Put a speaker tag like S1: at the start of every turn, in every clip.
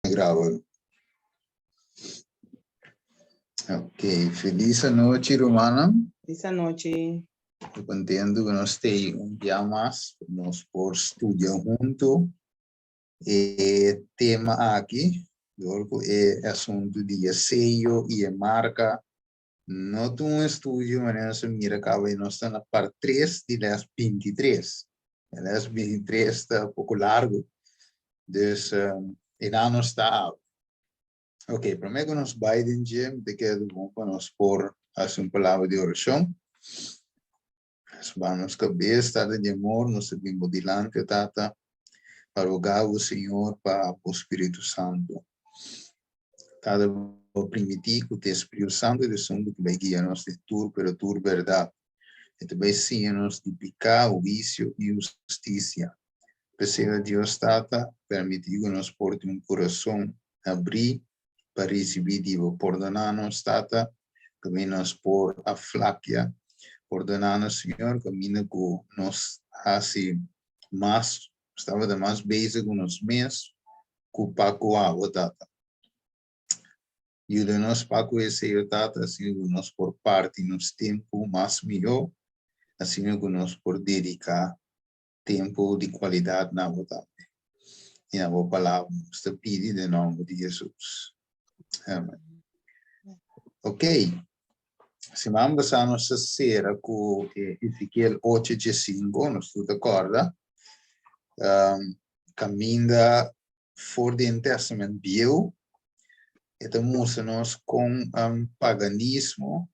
S1: Gravo. Ok, feliz noche, Romana.
S2: Feliz noche.
S1: Eu contento que nós temos dia mais, nós por estudar junto. E tema aqui, é assunto de sello e marca. Não tem um estudo, mas nós mira acaba e nós estamos na parte 3 de las 23. Las 23 está um pouco largo, então, e não nós está. Ok, primeiro nós Biden Jim, de que é bom para nós por uma palavra de oração. As manos cabeça, de amor, nós seguimos dilante, tata, para rogar o Senhor para o Espírito Santo. Cada permitir que o Espírito Santo de Santo que vai guiar nós de tudo, pero tudo verdade. E também sim nós de pecado, o vício e justiça. Precisa Deus tata, permitir que nós porte coração abrir para receber Deus, perdonar-nos tata, que nós por a flaquia, perdonar-nos Senhor, caminha com nós assim mais, estava de mais base com nós mesmos, com o água tata. E o nosso Paco esse tata, assim o nosso por parte nos tempo mais melhor, assim o nosso por dedicar tempo de qualidade na vontade. E na boa palavra, está pedindo em nome de Jesus. Amém. Ok. Se vamos a nossa sera com Ezequiel 8:5, nós estamos de acordo? Caminha for the Testament view, estamos nós com paganismo,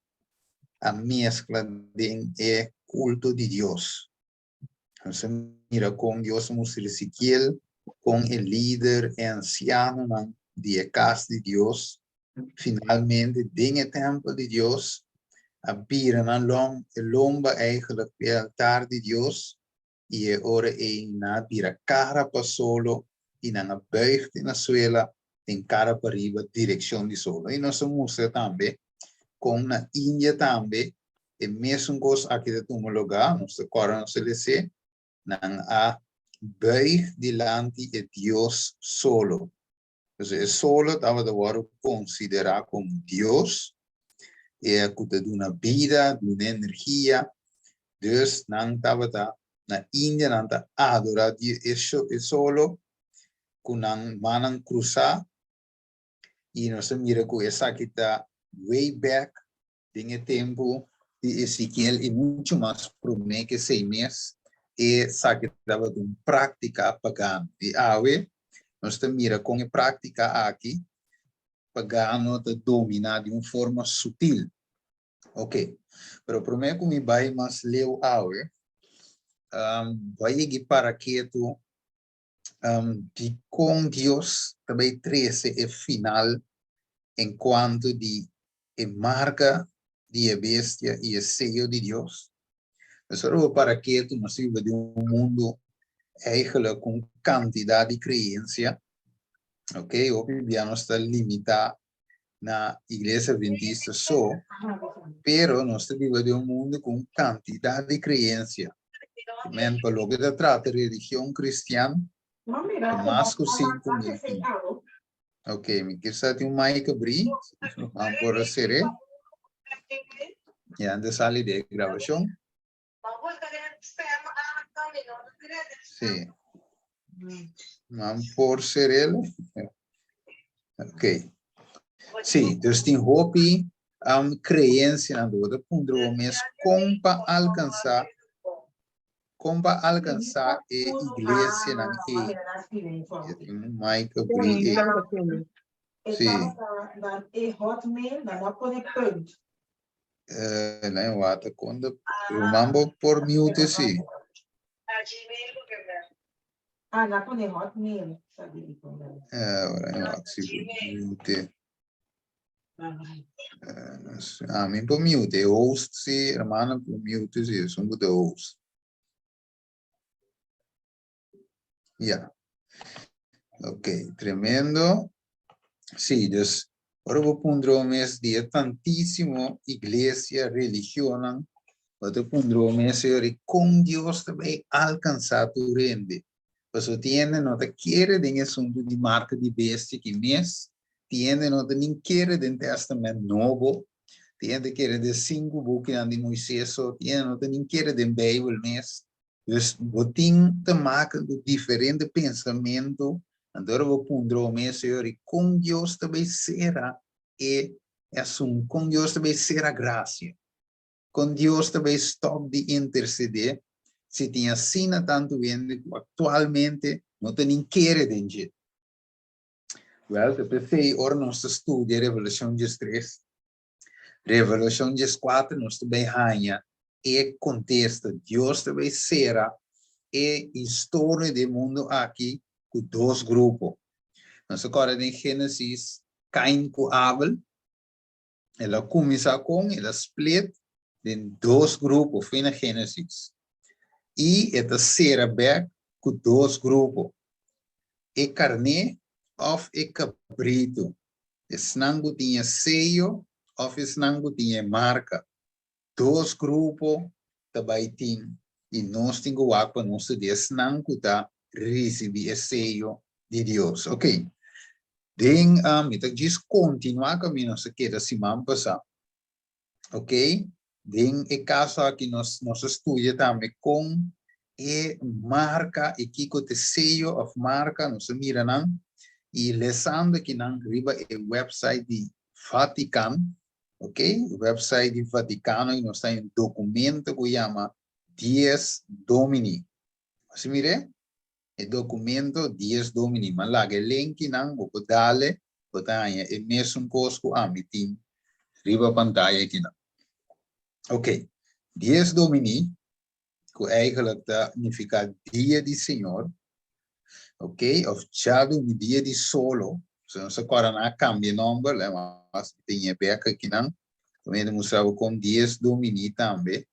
S1: a mescla de culto de Deus. Nós mira com Deus, somos Ezequiel, com o líder anciano de casa de Deus, finalmente, dentro do templo de Deus, appear na lomba eigenlijk o altar de Deus, e ora na vira cara para solo, e na buigt na suela, em cara para riba, direção de solo. E nós mostra também, com na Índia também, e mesmo coisa aqui de um lugar, nós corremos CLC, a buig delante de Deus solo. Então, solo estava de considerar como Deus, e que te dá vida, dá energia. Dus não estava na Índia, não está adorar Deus solo, com não manang cruzar, e nós mira com essa que está way back, tem tempo de Ezequiel, e muito mais promete que 6 meses, e essa que estava de prática pagana. E aí, nós mira com a prática aqui, pagano de dominar de uma forma sutil. Ok, pero primeiro que me vai mais leu hour, vai ir para que tu de com Deus também 13 é final enquanto de marca de a bestia e o sello de Deus. Só para que tu não sirva de mundo eigenlijk com quantidade de crença, ok? Hoje já não está limitado na igreja adventista só, pero nós vivemos de mundo com quantidade de crença. Men, para lo que se trata de religión cristiana, más que 5.000. Ok, me quizá tem mic abrir, vamos por hacer, y antes sale de grabación. Sí, vamos por ser él. Ok, sí, entonces tem hopi, creencia na dor, pondromes, compa alcançar a igreja na Michael Brie. Sim. Não é quando eu mando por mute sim.
S3: Lá põe hotmail, sabe?
S1: Agora eu ativo mute. Mim por mute, host sim, hermana por mute sim, são do host. Ya. Ok, tremendo. Sí, entonces, ahora voy a poner un mes de tantísimo iglesia, religión, voy a poner un mes de con Dios también alcanzar tu rende. Você tiene, não te quiere den assunto de marca de bestia que mês, tiene, não te nem quiere den testamento novo, tiene quiere de 5 buques de Moisés, tiene, não te nem quiere den Bijbel mês. Dus, você tem te maken de diferente pensamento, andar vou pondro mês, Senhor, e com Deus também será, e com Deus também será graça. Com Deus também stop de interceder. Se tem assim tanto vendo, atualmente não tem nem querer de jeito. Well, eu pensei, ora nós estudamos Revelação 3, Revelação 4, nós também ranha e contesta, Deus também será e história do mundo aqui com 2 grupos. Nós agora em Gênesis, Caim com Abel, ela começa com, ela split em 2 grupos, foi na Gênesis. E a terceira back com 2 grupos. E carne of e cabrito. Esse nango tinha seio, of esse nango tinha marca. 2 grupos também tem. E nós temos que para nós desse nango tá receber esse seio de Deus. Ok. Den, então diz continuar caminho, se quer assim passar. Ok. Den, e caso aqui nós estudamos também com e marca e kiko te sello of marca no se mira nan e lesando que nan riba e website de Vaticano, ok? O website de Vaticano e nós tem um documento que chama Dies Domini. Você mire? O documento Dies Domini, mas lá que link nan vou dale, botanha e mesmo cosco amitim riba pantalla aqui nan. Ok. Dies Domini que eigenlijk significa dia de Senhor, ok? Of chado no dia de solo, se não se corana cambia nome, mas tem beca aqui não, também demonstrava com dias domini também,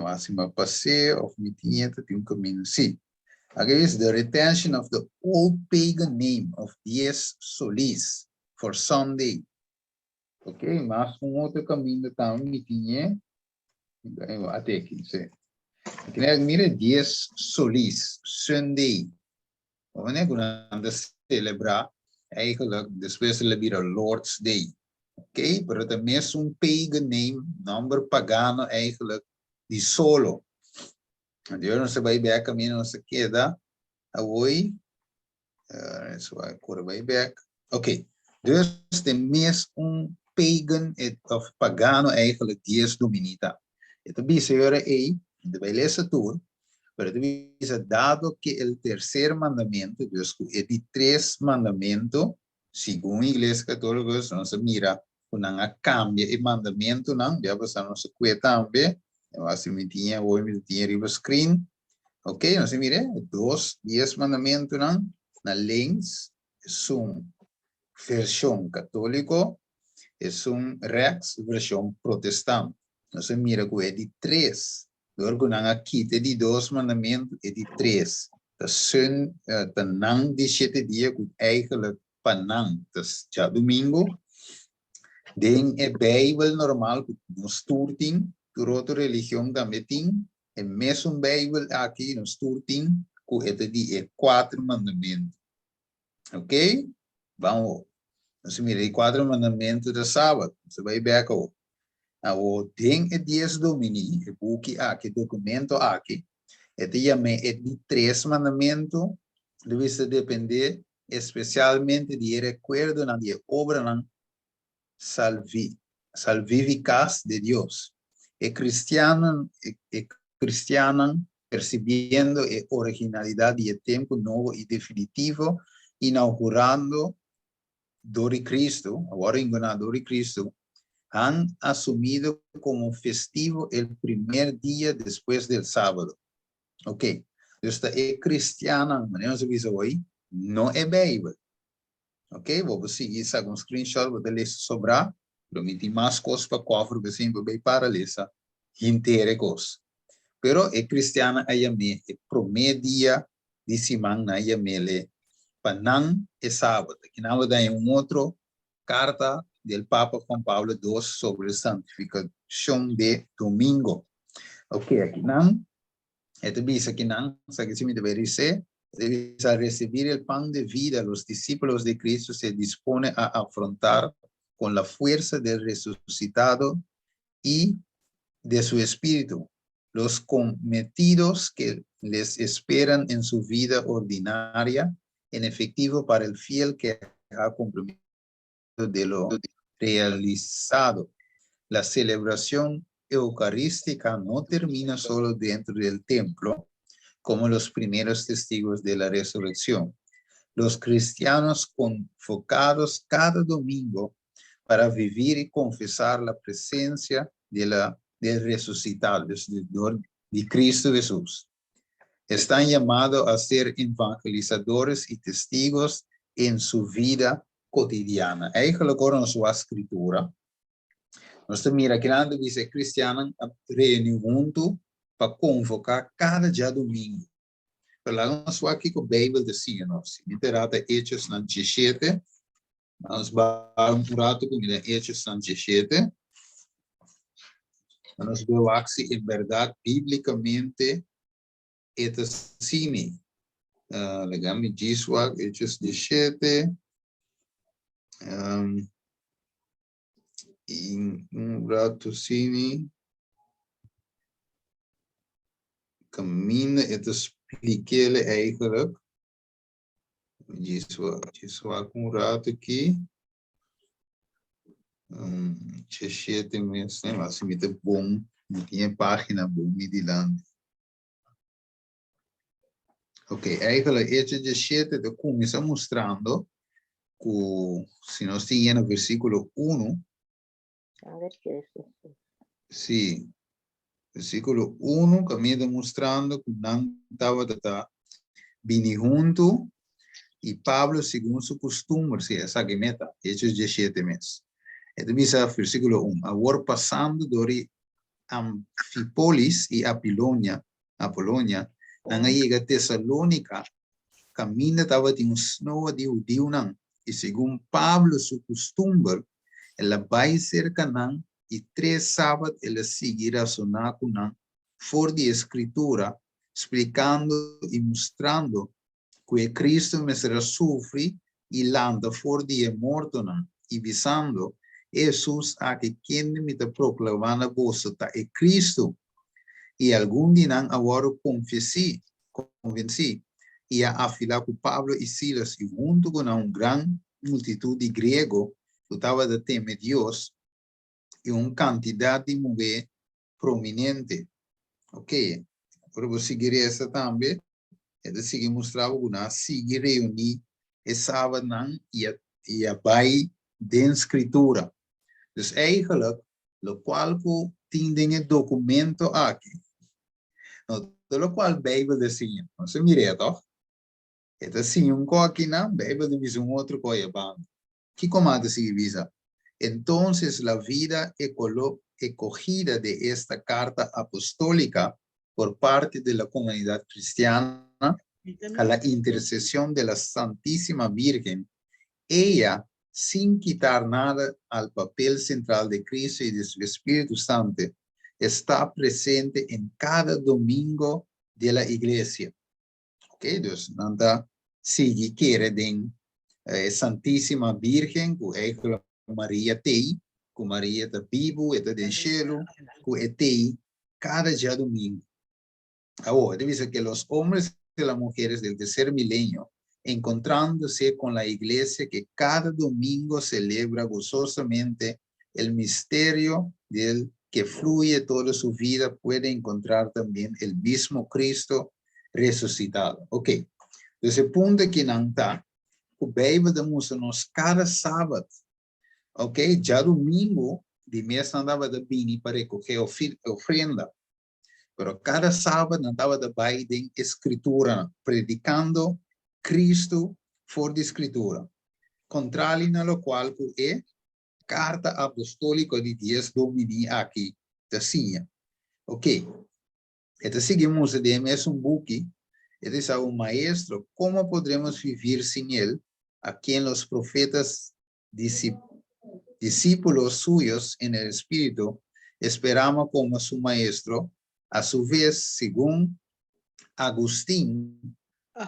S1: mas me passei, of me tinha tem caminho, sim. Again, is the retention of the old pagan name of dies solis for Sunday, ok? Mas outro caminho também me tinha, até aqui, sim. Mira dies solis, Sunday. Wanneer we celebrar, eigenlijk, depois celebrar Lord's Day. Oké, maar het is een pagan name, number pagano eigenlijk, die solo. En die não se vai back caminho, não se queda. Hoje, isso vai correr back. Oké, dus de meest een pagan of pagano eigenlijk dies dominita. Het is de beleza tour, pero dice, dado que el tercer mandamiento, Dios, es de 3 mandamientos, según la Iglesia Católica, no se mira, una cambia el mandamiento, no, ya pues no se cuenta también, así me tiene, hoy me tiene arriba screen, ok, no se mire, 10 mandamientos, no, na links, es un versión católico, es un Rex versión protestante, no se mira que es de 3. Door kunanga kite die 2 mandamenten en die 3. De sun, tenang die 7 dia goed eigenlijk panang. Dus ja domingo. Den e Bijbel normaal no stuurting. Turota religião também tem. E mesmo Bijbel aqui no stuurting. Ku ete die e 4 mandamentos. Ok? Vamos. Nós mirei 4 mandamentos do sábado. Você vai ver aqui. O tem e 10 domini, o buque aqui, documento aqui, e também é de 3 mandamentos, deve se depender especialmente de recuerdo na de obra na salvíficas de Deus. E cristiano percebendo a originalidade de tempo novo e definitivo, inaugurando Dori Cristo, agora enganado Dori Cristo, han asumido como festivo el primer día después del sábado. Ok, esta es cristiana, maneira se diz hoje, não é Bíblia. Ok, vou seguir um screenshot, vou ler sobrar, prometi mais coisas para cofre, porque sempre bem para ler essa inteira coisa. Pero é cristiana aí me, é primeiro dia de semana aí me, para não é sábado, que não vai dar outro carta del Papa Juan Pablo II sobre santificación de domingo. Ok, aquí, ¿no? Esto dice que no, que si me debe decir, a recibir el pan de vida, los discípulos de Cristo se dispone a afrontar con la fuerza del resucitado y de su espíritu los cometidos que les esperan en su vida ordinaria, en efectivo para el fiel que ha comprometido de lo realizado. La celebración eucarística no termina solo dentro del templo, como los primeros testigos de la resurrección. Los cristianos convocados cada domingo para vivir y confesar la presencia del resucitado, de Cristo Jesús. Están llamados a ser evangelizadores y testigos en su vida cotidiana. Aí colocou sua escritura. Nós mira que nada dice cristiano reúne junto para convocar cada dia domingo. Lá nós vamos aqui com a Bíblia de Sinos. Literata Hechos 17. Nós vamos um rato com Hechos 17. Nós vemos aqui em verdade, biblicamente, é assim. Legame diz o Hechos 17. Em um rato assim. Caminha, het expliquei eigenlijk. Isso com rato aqui. 17 meses, né? Mas me dá bom, não tinha página bom, me dilando. Ok, eigenlijk Hechos 17 de começa mostrando que, se nós tínhamos no versículo 1.
S2: A ver qué es esto.
S1: Sí. Versículo 1 comienza mostrando que no estaba vini junto y Pablo, según su costumbre, si esa que meta, Hechos 17 meses. Entonces, versículo 1, ahora pasando de Anfípolis y Apolonia, nanga llega a Tesalónica, camina estaba de un snow de judío, y según Pablo, su costumbre, él va cerca y 3 sábados él seguirá sonando for de escritura, explicando y mostrando que Cristo me será sufre y landa for de muerto y visando Jesús a que quien me te proclamando vos es Cristo y algún día ahora convencí y a afilar con Pablo y Silas y junto con una gran multitud de griego que estaba de temer Dios y una cantidad de mujeres prominente. Ok, pero vos seguiré essa también. Es decir, mostraba una sigue reunir esa y a bai de escritura. Dus eigenlijk, lo cual tiene el documento aquí. No, de lo cual Bijbel decía, no se mire toch? Es assim, aqui na Bíblia dice otro coisa. ¿Qué comanda se visa? Entonces la vida escogida de esta carta apostólica por parte de la comunidad cristiana a la intercesión de la Santísima Virgen, ella, sin quitar nada al papel central de Cristo y de su Espíritu Santo, está presente en cada domingo de la iglesia. Ok, dus nanda sigue quiere den Santísima Virgen, que Maria tei, que Maria da Bíblia, eta den cielo, que etei cada día domingo. Ahora, dice que los hombres y las mujeres del tercer milenio, encontrándose con la iglesia que cada domingo celebra gozosamente el misterio del que fluye toda su vida, puede encontrar también el mismo Cristo resucitado. Ok, entonces el punto que no está, o Bíblia nos cada sábado, ok, ya domingo, de mes andaba de bini para recoger ofrenda, pero cada sábado andaba de Biden escritura, predicando Cristo por de escritura, contrario a lo cual es carta apostólica de 10 domini aquí, decía. Ok, entonces seguimos, es un buque, es a un maestro, ¿cómo podremos vivir sin él? A quien los profetas, discípulos suyos en el espíritu, esperamos como su maestro, a su vez, según Agustín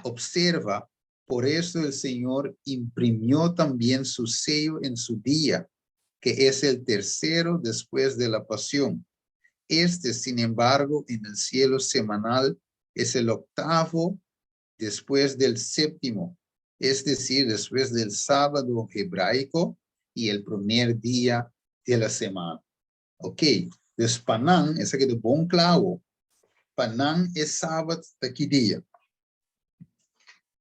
S1: observa, por eso el Señor imprimió también su sello en su día, que es el tercero después de la pasión. Este, sin embargo, en el cielo semanal es el octavo después del séptimo, es decir, después del sábado hebraico y el primer día de la semana. Ok, dus Panang, esse aqui do bom claro. Panang é sábado daqui dia.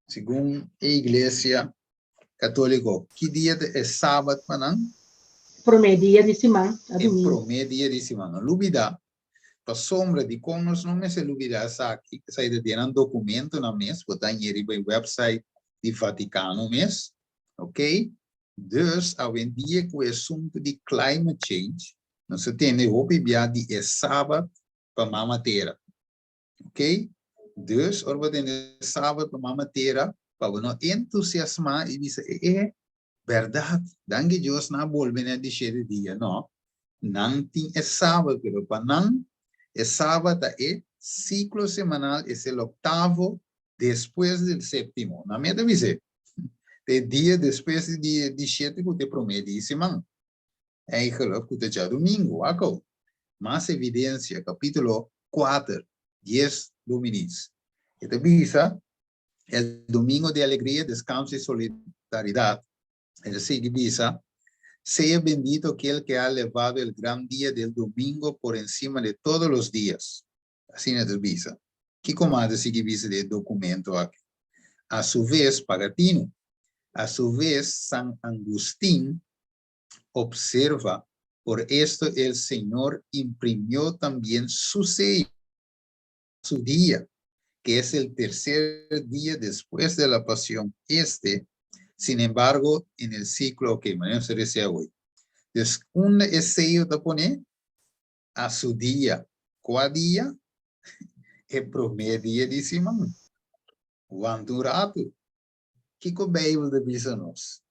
S1: Segundo a igreja católica, que dia é sábado Panang?
S2: Primeiro dia de semana, a
S1: É
S2: domingo.
S1: primeiro dia de semana. Lubida, para sombra de como nós não me se lubida aqui, que sai de ter um documento na mês, botar em o website do Vaticano mês, ok? Dus, ao em dia com o assunto de climate change, nós temos o bibia de sábado para mamateira, ok? Dus, orba de sábado para mamateira, para não entusiasmar e dizer, verdade, dangue Deus na volvendo de cheio de dia, não? Não tem sábado, pero para não, sábado é ciclo semanal, é o octavo depois do sétimo. Na minha dizer, de dia depois de dia de sete que te promete semana. É geloof que te já domingo, acabou. Mais evidência, capítulo 4, 10 Dominis. Este visa el domingo de alegría, descanso y solidaridad. El sigue visa, sea bendito aquel que ha elevado el gran día del domingo por encima de todos los días. Así es visa. ¿Qué comanda sigue visa del documento aquí? A su vez, Pagatino, a su vez, San Agustín observa, por esto el Señor imprimió también su sello, su día, que es el tercer día después de la pasión. Sin embargo, en el ciclo que se decía hoy. Entonces, un sello de poner a su día. ¿Cuál día? El primer día de semana. ¿Cuánto rato? ¿Qué que a Bíblia diz a nós?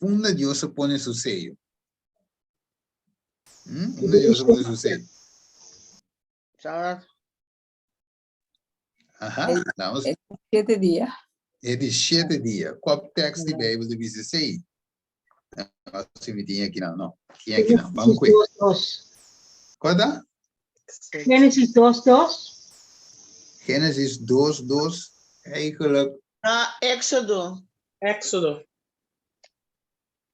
S1: Onde Deus pone su sello? Onde Deus pone su sello?
S4: Sábado.
S1: Ajá, vamos.
S4: 7 días.
S1: É de 7 dias. Qual texto de Bíblia diz isso aí? Se me tinha aqui não. Tinha aqui não. Vamos ver. Qual dá?
S2: Gênesis 2:2.
S1: Gênesis 2:2. Eigenlijk.
S4: Éxodo.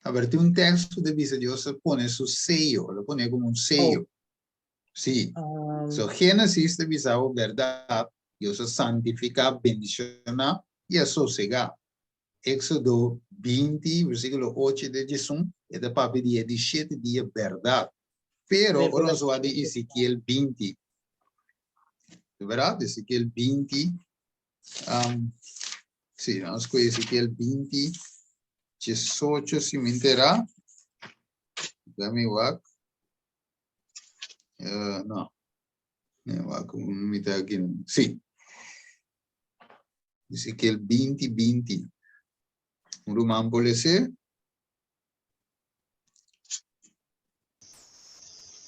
S1: A ver, tem texto de dice Dios pone su sello, lo pone como un sello. Sí. So, Génesis de visao, verdad, Dios santifica, bendiciona y asosega. Éxodo 20, versículo 8 de Jesús, es de papi de 17 días, verdad. Pero, ahora se va de Ezequiel 20. ¿Verdad? Ezequiel 20. Sí, vamos con Ezequiel 20. 18, si me entera. Dame igual. No. Me está aquí. Sí. Dice que el 20. Un román puede ser.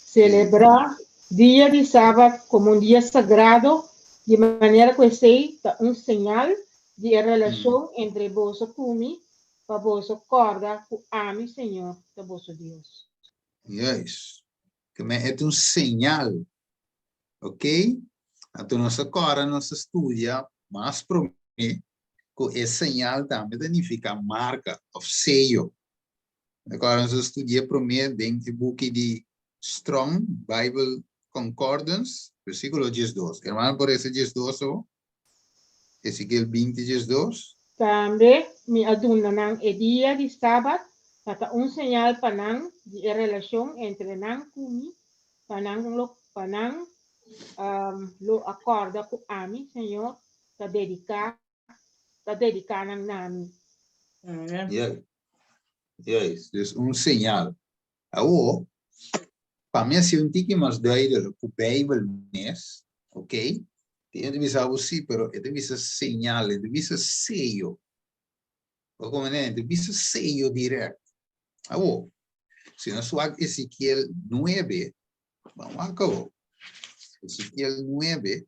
S2: Celebrar dia de sábado como um dia sagrado, de maneira que seja um sinal de relação entre vosso cume, para vosso corda, que ame Senhor, de vosso Deus.
S1: Yes. Que é um sinal. Ok? Então, nossa corda, nossa estudia, mas para mim, que esse sinal também significa marca, ou sello. Agora, nós estudamos para mim dentro do book de Strong Bible Concordance, versículo 12. Hermano, por esse 12, Ezequiel 20, 12.
S2: Também me aduna ng dia de sábado, para um sinal panang de relação entre nang kumi, panang lo acorda com ami Senhor, para dedicar ng nami.
S1: Yes, dus um sinal. Agora, para mim, se um tique mais duidelijk o Bijbel is, ok? Tem de visar você, pero é de visar sinal, é de visar sello. O como é de visar sello direto. Agora, se nós vamos Ezequiel 9, vamos acabar. Ezequiel 9,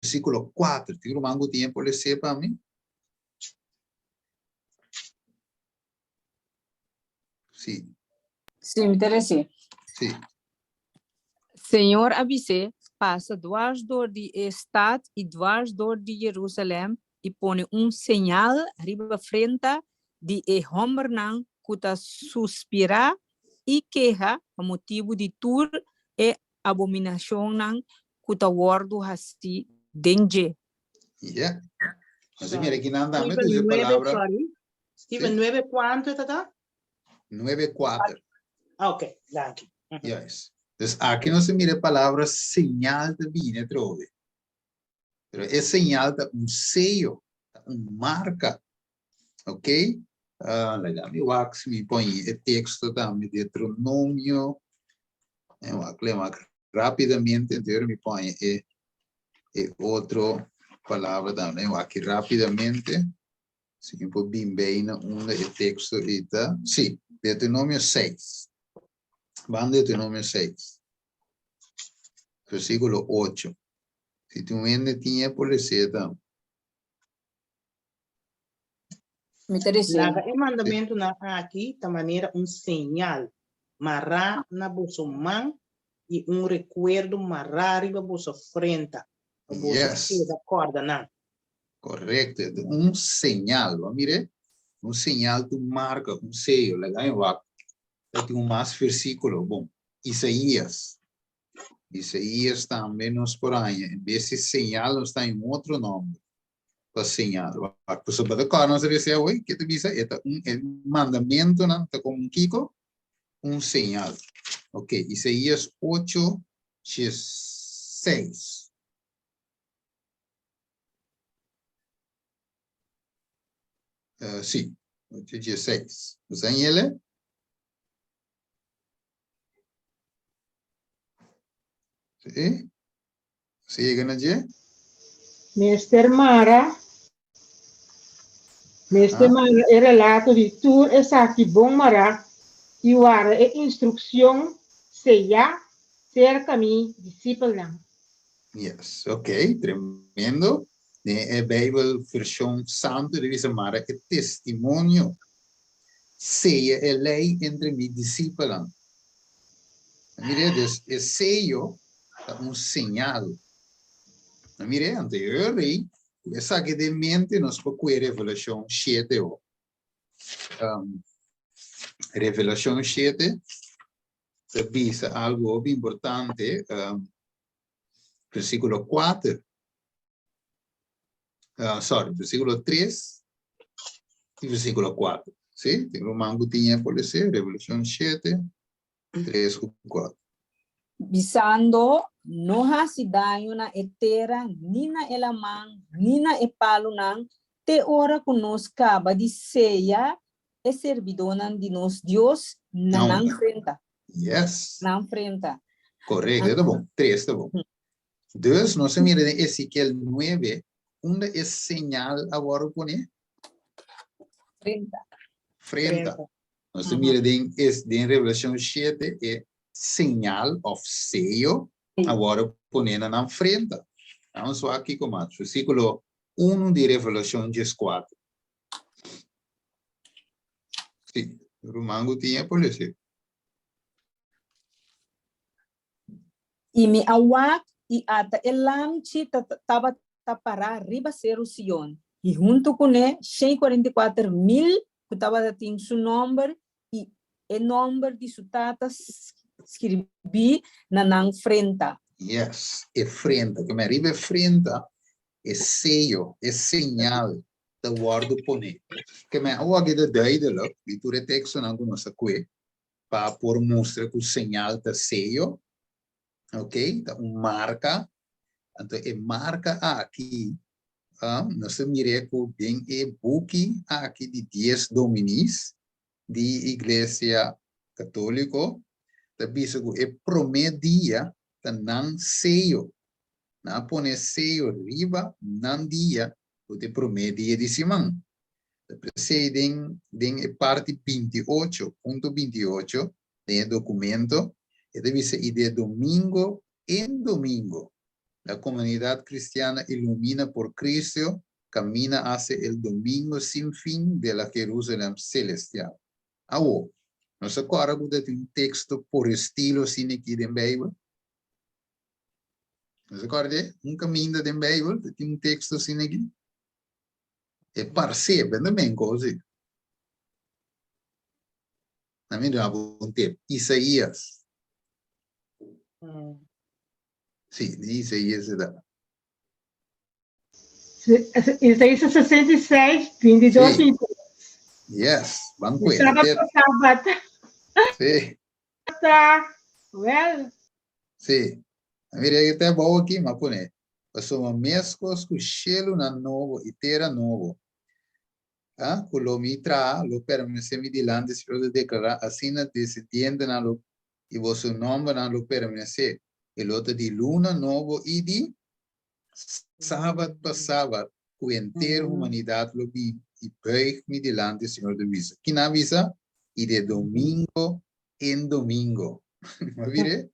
S1: versículo 4. Tiro mango tiempo le sepa a mí. Sí,
S5: Sim, me interessei.
S1: sí.
S5: Senhor avise, passa dwars door die stad e dwars door die Jerusalém e põe sinal riba frente de homer não kuta suspirar e queja a motivo de tur e abominação não kuta wordo hasti dengue.
S1: Ya. Entonces,
S4: Sorry.
S1: mira, aquí nada me
S4: Stephen
S1: dice
S4: 9,
S1: palabra
S4: sorry. Stephen
S1: Sí.
S4: 9, ¿cuánto está?
S1: 9:4.
S4: Ah, ok, dank you. Mhm.
S1: Yes. Entonces, aquí no se mire palabra señal de viene trove. Pero es señal de un sello, un marca. Ok? Legal. Eu acho que me põe o texto também de Deuteronômio. Eu acho rapidamente, então me põe outra palavra também. Eu acho que rapidamente, se eu pôr bem no texto está. Sim, Deuteronômio 6. Van Deuteronômio 6. Versículo 8. Si tu ainda tiempo le seda.
S5: Me interessei.
S4: Laga e mandamento na aqui, da maneira señal. Marrar na bolsa man e recuerdo marrar riba bolsa frente. A bolsa
S1: Yes.
S4: da corda, não.
S1: Correcto. Un señal. Mire, un señal tu marca, un sello. Legal. Tengo más versículo. Bom, Isaías. Isaías também nos por aí. Em vez de señal, está em outro nome. Para señal. A pessoa pode cá, não se dizer, oi, que tu diz, é um mandamento, não? Está como um kiko, um señal. Ok, Isaías 8, 6. Sim, 8, 6. Usa ele? Sim. Siga na dia?
S2: Mr. Mara é relato de tudo essa aqui bom Mara e o ar é instrução seja cerca mim discípulo não.
S1: Yes, ok, tremendo. A Bíblia, versão santa, diz Mara, é testemunho. Seja a lei entre mis discípulos. Mire, é sello, um sinal. Mire, anterior rei, essa aqui de mente nos procura Revelação 7. Revelação 7 diz algo importante. Versículo 4. Versículo 3 e versículo 4. Sim? Tem um mango tinha por ser, Revelação 7, 3 e 4.
S5: Bisando, no hasi daño na etera, ni na elamang, ni na epalo nang, te ora conosca ba di seya, e servidonan di nos Dios, na
S1: Não.
S5: nang frenta.
S1: Yes.
S5: Nang frenta.
S1: Correcto, tá bom. 3, tá bom. 2, nós mira de Ezequiel 9, onde é señal agora poner?
S5: Frenta.
S1: Frente. Nós mira de Revelação 7, é señal of sello, agora poner na frente. Vamos aqui com mais. Versículo 1 de Revelação 14. Sim, o mango tinha por isso.
S5: E me awak e ata elam chi taba tapara riba seru Sion. E junto com ele, 144,000 que tava dating su número e o número de sutatas escrevi na nang frenta.
S1: Yes, é frente. Que me arriba frente é sello, é señal de guardo poner. Que me hago aqui de duidelijk, e tu texto não conosco aqui, para por mostrar que o señal de sello, ok? Então, marca. Então, é marca aqui. Nós miramos bem o book aqui de 10 dominis de Igreja Católica. Também é primeiro dia da não sello. Não pone sello riba, não dia, o primeiro dia de semana. Precedem a parte 28.28 do documento. E deve ser de domingo em domingo. La comunidad cristiana ilumina por Cristo camina hacia el domingo sin fin de la Jerusalén celestial. Awo, no se acorda de un texto por estilo sin aquí en la Biblia? No se acorda? Un camino de la Biblia, de un texto sin aquí. É parceiro, também coisa. Na minha um tempo, Isaías. Sim, Isaías é da.
S2: Isaías 66, 22,
S1: Sim.
S2: 23.
S1: Yes, banco
S2: Sábado, sábado.
S1: Sim,
S2: Well,
S1: sim. A minha é até boa aqui, mas por né. Passou uma mescos com chelo na novo e terra novo. Ah, colomitra, lo permanece dilante se pode declarar assim na descendente na lo e vosso nome na lo permanece. E outro de luna novo e de sábado para sábado, com a inteira humanidade lo vi e buig-me dilante do Senhor de Visa. Que na visa e de domingo em domingo. Mas vire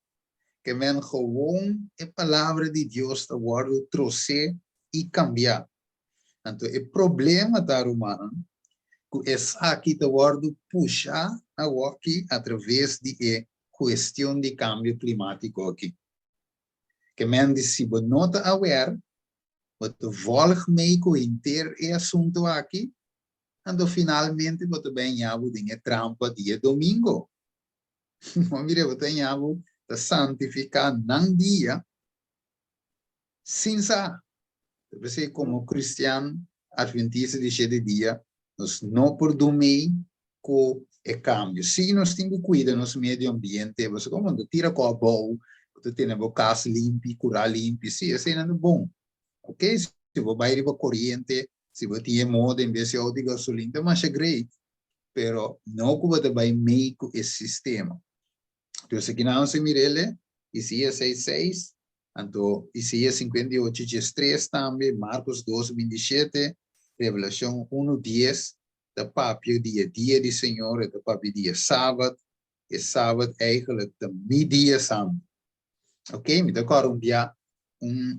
S1: que men gewoon a palavra de Deus te worden trouxe e cambiar. Então, o problema da humana é aqui te worden puxar a aqui através de questão de cambio climático aqui. Que men diz se não está aware, mas volg mee com o inteiro assunto aqui, então finalmente você bem yabo de trampa dia domingo. Mas mire, você yabo de santificar nang dia, sinsa. Você como cristiano adventista de sete dia, nós não podemos com o cambio. Se nós temos que cuidar do nosso meio ambiente, você como tira com a boa, você tem a casa limpa, curar limpa, sim, isso é bom. Ok? Se você vai para a corrente, se você tem moda em vez de gasolina, mas é great. Pero não que você vai meio com esse sistema. Então, aqui não se mire, Isaías 6:6, então Isaías 58:3 também, Marcos 2:27, Revelação 1:10, da papel dia de Senhor, da papel dia sábado, e sábado eigenlijk de media santo. Ok? Me decora dia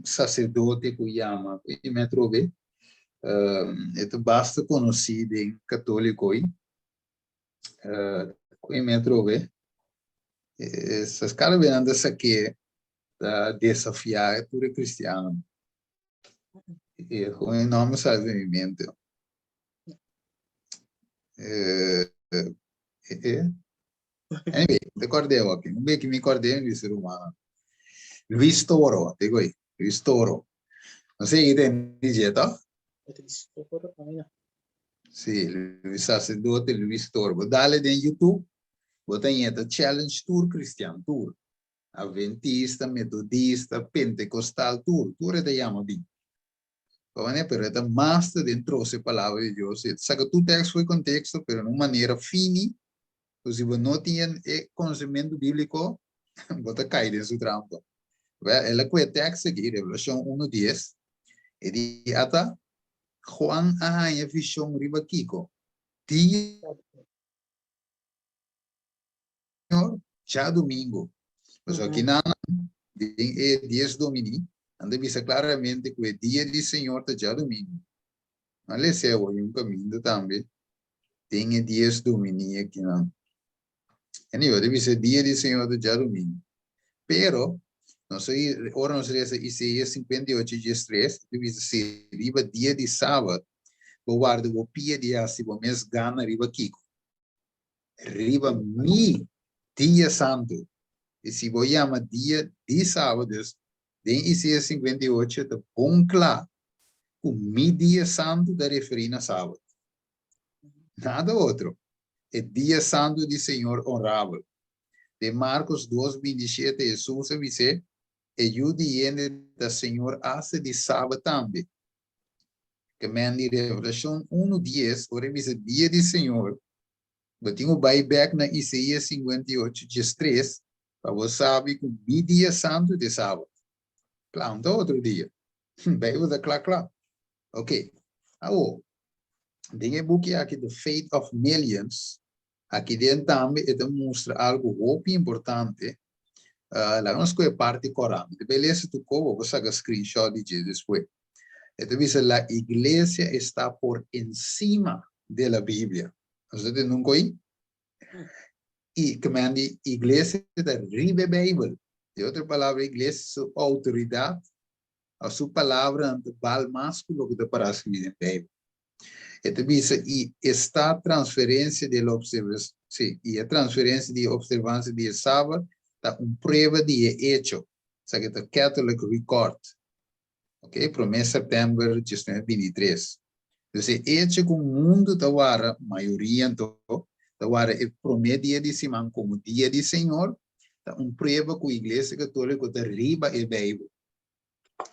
S1: sacerdote que chama, e me trove, é basta conhecido em católico, e me trove, essas caras vêm dessa aqui, da desafiar por cristiano. E com enorme salvamento. Anyway, recordei aqui, não vê que me acordei de ser humano. Luiz Toro, digo aí, Luiz Toro. Não sei que tem dieta? Sim, Luiz sacerdote Luiz Toro. Vou dar no YouTube, vou ter a Challenge Tour Christian Tour. Adventista, metodista, pentecostal, tour é de chama bem. Pero é mais dentro da palavra de Deus. Sabe que o texto foi contexto, pero de uma maneira fina. Se você não tem conhecimento bíblico, você cai nesse trampo. Ela que o texto aqui, Revelação 1:10, e de ata Juan a visão riba Kiko. Senhor, já domingo. Mas aqui na dias domini, anda visa claramente que o dia de Senhor está já domingo. Mas é um caminho também. Tem dias domini aqui não. Anyway, deve ser dia de Senhor está já domingo. Pero, não sei, ora nós reza Isaías 58:3, deve ser riba dia de sábado. O guarda o pia de assim, o mês gana riba Kiko. Riba mi dia santo. E se você chama dia de sábados, tem Isaías 58, está bom claro. O mi dia santo da referir a sábado. Nada outro. É dia santo de Senhor honrável. De Marcos 2:27, Jesus disse, e o dia da Senhor hace de sábado também. Que me Revelação 1:10, ora diz dia de Senhor. Eu tenho o buyback na Isaías 58:3, para você saber que o dia santo de sábado. Claro, então outro dia. Bem, você claro. Ok. Agora, tem um book aqui, The Fate of Millions. Aqui dentro também mostra algo muito importante. lá nós que parte Corão. Beleza, tu como você saca screenshot de depois. Então dice la iglesia está por encima de la Biblia. Você nunca aí? E que man die iglesia da ribe Bijbel. De outra palavra, iglesia sua autoridade, a sua palavra ante bal másculo que te parece em Bijbel. Então dice e esta transferência de observação, sim, e a transferência de observância de sábado está prova de hecho. Isso aqui é Catholic Record. Ok? Para o mês de setembro de 2023. Então, hecho com o mundo da vara, maioria então, da vara é o dia de semana como dia de Senhor, tá prova com a igreja católica da riba e Bíblia.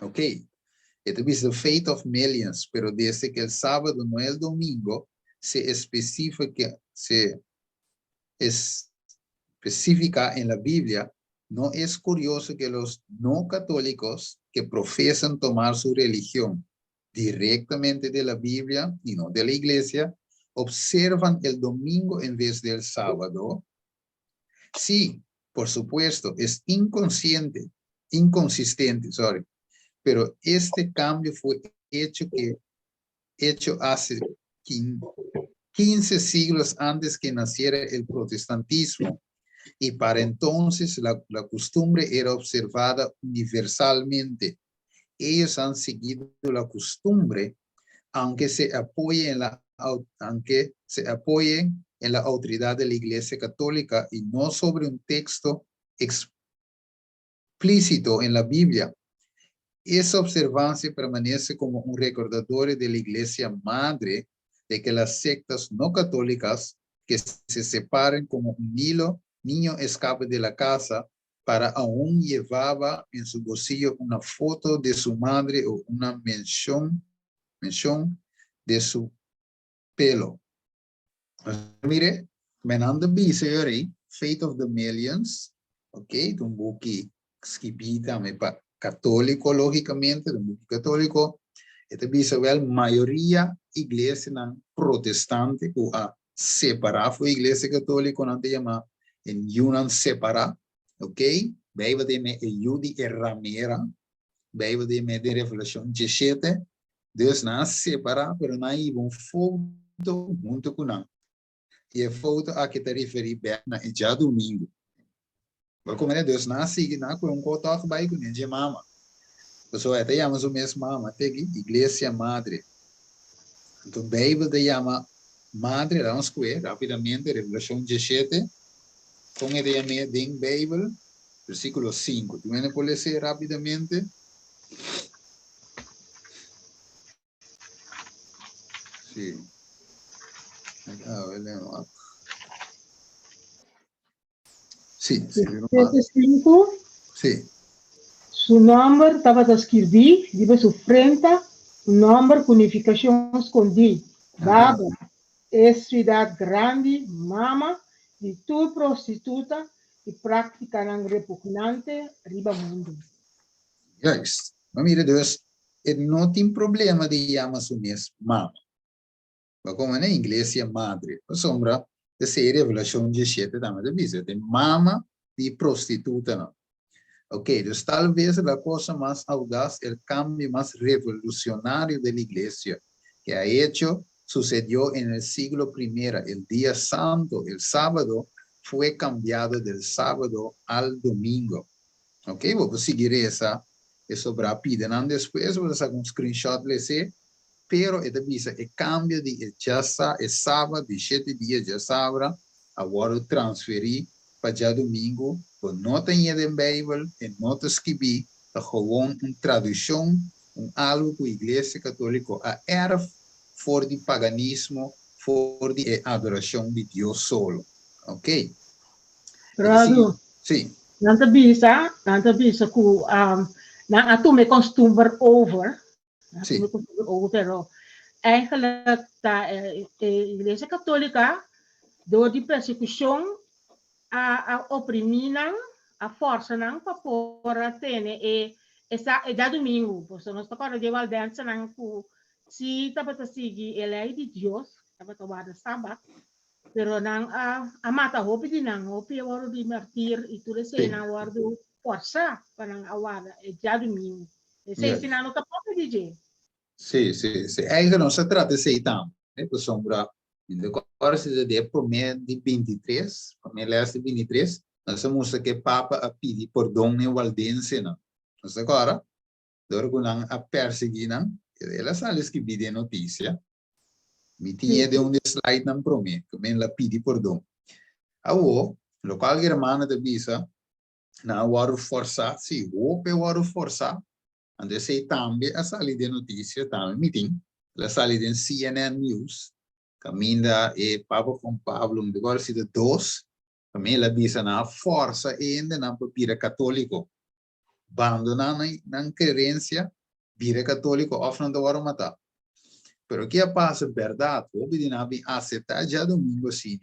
S1: Ok? Então, é the fate of millions, pero desde que el sábado no es domingo, se especifica en la Biblia, no es curioso que los no católicos que profesan tomar su religión directamente de la Biblia y no de la iglesia, observan el domingo en vez del sábado. Sí, por supuesto, es inconsistente, pero este cambio fue hecho hace 15 siglos antes que naciera el protestantismo. Y para entonces la costumbre era observada universalmente. Ellos han seguido la costumbre, aunque se apoyen en la autoridad de la Iglesia Católica y no sobre un texto explícito en la Biblia. Esa observancia permanece como un recordatorio de la Iglesia Madre de que las sectas no católicas que se separen como un niño escapa de la casa para aún llevaba en su bolsillo una foto de su madre o una mención de su pelo. Mire, menando biseori, Fate of the Millions, ok, un buque escribita católico, lógicamente, un buque católico, este biseori, mayoría iglesia protestante o a separar fue iglesia católica, no te llama en Yunan separa, ok, Bijbel de me Yudi Ramera, Bijbel de me de Revelación 17, Deus não separa, pero não há foto junto com nós. E a foto a que te referi bem na já domingo. Mas como é Deus não sigue, não com contato vai com ele, mama. Pessoal, até chamamos o mesmo mama, até aqui, igreja madre. Então, a Bíblia te chama madre, vamos ver rapidamente, Revelação 17, com a ideia de Bíblia, versículo 5. Tu me pode ler rapidamente? Sim. Sim, sim.
S2: 5.
S1: Sim.
S2: Su nombre estava escrito, dibe su frente, un nombre con unificación escondida. Baba, es ciudad grande, mama, de tu prostituta y practican repugnante riba mundo.
S1: Yes. Mas mira, Deus, não tem problema de chamar su mesmo mama. Mas como na inglês é madre. A sombra de ser Revelação 17 também diz, de mama de prostituta. Não. Ok, então talvez a coisa mais audaz, o cambio mais revolucionário da igreja que ha hecho, sucedió en el siglo I. El día santo, el sábado, fue cambiado del sábado al domingo. Ok, vou seguir essa rápido. Después vou sacar um screenshot, pero esta visa el cambio de ya sábado, de 7 días ya sábado, agora transferir para já domingo, pues não tem em Bíblia, e não te escrevi, é gewoon uma tradução, algo que a Igreja Católica a erf for de paganismo, for de adoração de Deus solo. Ok?
S2: Rado,
S1: sim.
S2: Nanta bisa que na atu me costumer over,
S1: Sim.
S2: pero eigenlijk a Igreja Católica door die persecução a oprimir a força não para por ter essa domingo, porque nós estamos de valdança não se tá para seguir a lei de Deus, tá para tomar sábado, Pero nang a mata hopi di nang hopi awaro di martir itu le
S1: Sí.
S2: sena wardo força panang awara e já domingo. Esse
S1: Yes.
S2: ensinando tá próprio DJ.
S1: Sì, sì, sì. Che non si tratta di 6 anni, per sombra, agora se de por me de 23, por me leste 23, nós mostra que Papa a pedir perdão em Waldense, não. Nós agora, dor com a perseguir, não, ela sabe que pede notícia, me tinha de slide não para mim, que me la pedi perdão. Awo, local germana de visa, na waru forçar, sim, o waru forçar, ande sei também a sair de notícia, também meeting, la sair de CNN News, caminda e Papa com Pablo, agora se de 2, também la visa na força ainda na papira católico, abandonando na crença, vira católico, ofrenda waru matar. Pero que passa verdade, o bidinabi aceitar já domingo assim.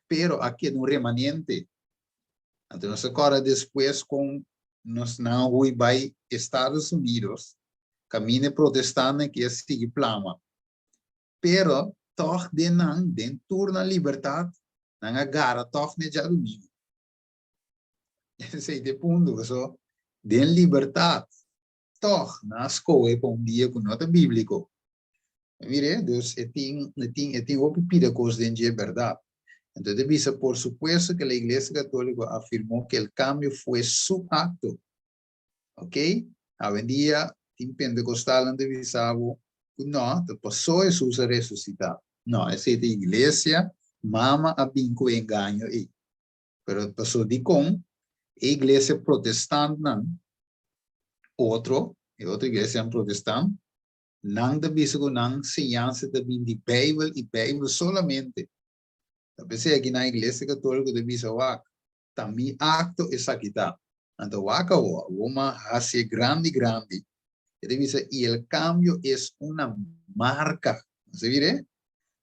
S1: Pero aqui no remanente, então nós agora depois com nós não vai Estados Unidos, caminho protestante que é seguir plama. Pero toch de não den turna liberdade, não agarra toch ne já domingo. Esse é de ponto, so den liberdade, toch na escola para dia com nota bíblico. Mire, dus tem opinião coisa de verdade. Entonces dice, por supuesto que la Iglesia Católica afirmó que el cambio fue su acto. ¿Ok? Hoy en día, en Pentecostal antevisado, no, pasó Jesús a resucitar. No, esa es la Iglesia, mama a vinco engaño ahí. Pero pasó de con Iglesia protestante, otra Iglesia protestante, no te dice con una enseñanza de Biblia y Biblia solamente. Pensei aqui na Igreja Católica de Bisawak, também acto é saquita. Então, uma raça grande. E o cambio é uma marca, ¿se vire?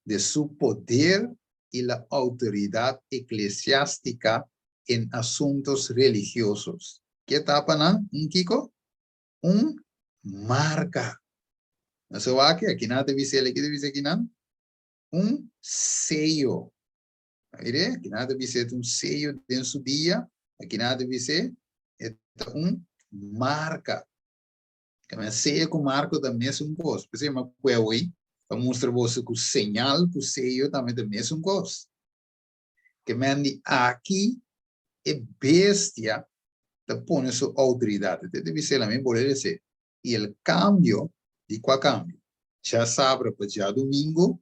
S1: De su poder e a autoridade eclesiástica em assuntos religiosos. Que etapa, não? Kiko? Marca. Então, aqui na TV, aqui não? Sello. Mire, aqui nada vai ser sello dentro do dia, aqui nada vai ser marca. Que sello com marca também é coisa. Por exemplo, para mostrar você que o sinal, que o sello também é coisa. Que aqui é bestia, da põe sua autoridade. Deve ser também, pode dizer. E o cambio, de qual cambio? Já sabe, para já domingo,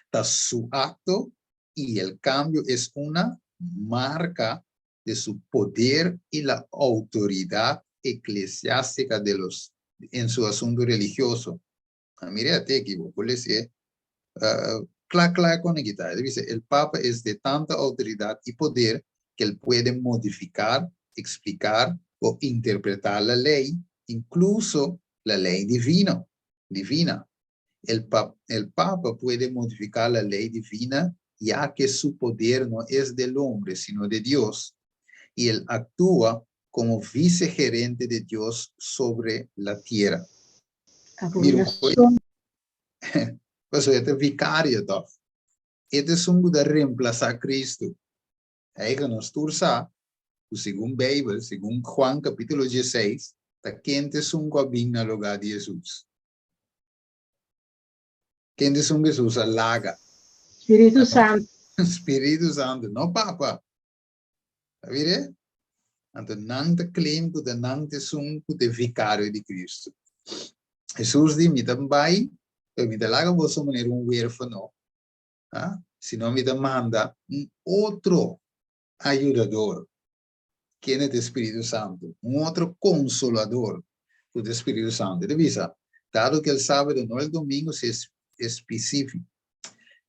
S1: está su acto. Y el cambio es una marca de su poder y la autoridad eclesiástica en su asunto religioso. Mire, te equivoco, le decía, claro, conectada. Dice, el Papa es de tanta autoridad y poder que él puede modificar, explicar o interpretar la ley, incluso la ley divina. El Papa puede modificar la ley divina ya que su poder no es del hombre, sino de Dios, y él actúa como vicegerente de Dios sobre la tierra. Pues este es vicario, ¿no? Este es un de reemplazar a Cristo. Ahí que nos tursa, según Biblia, según Juan capítulo 16, está quien es un gobierno al lugar de Jesús. ¿Quién es un Jesús alaga?
S2: Espírito Santo.
S1: Espírito Santo, não Papa. Vire? Então, não te claim que não te sum que vicário de Cristo. Jesus diz, me também, me dá lá você maneira huérfano. Se não me manda outro ajudador, que é o Espírito Santo, outro consolador, o Espírito Santo. Revisa, dado que ele sábado, não é domingo, se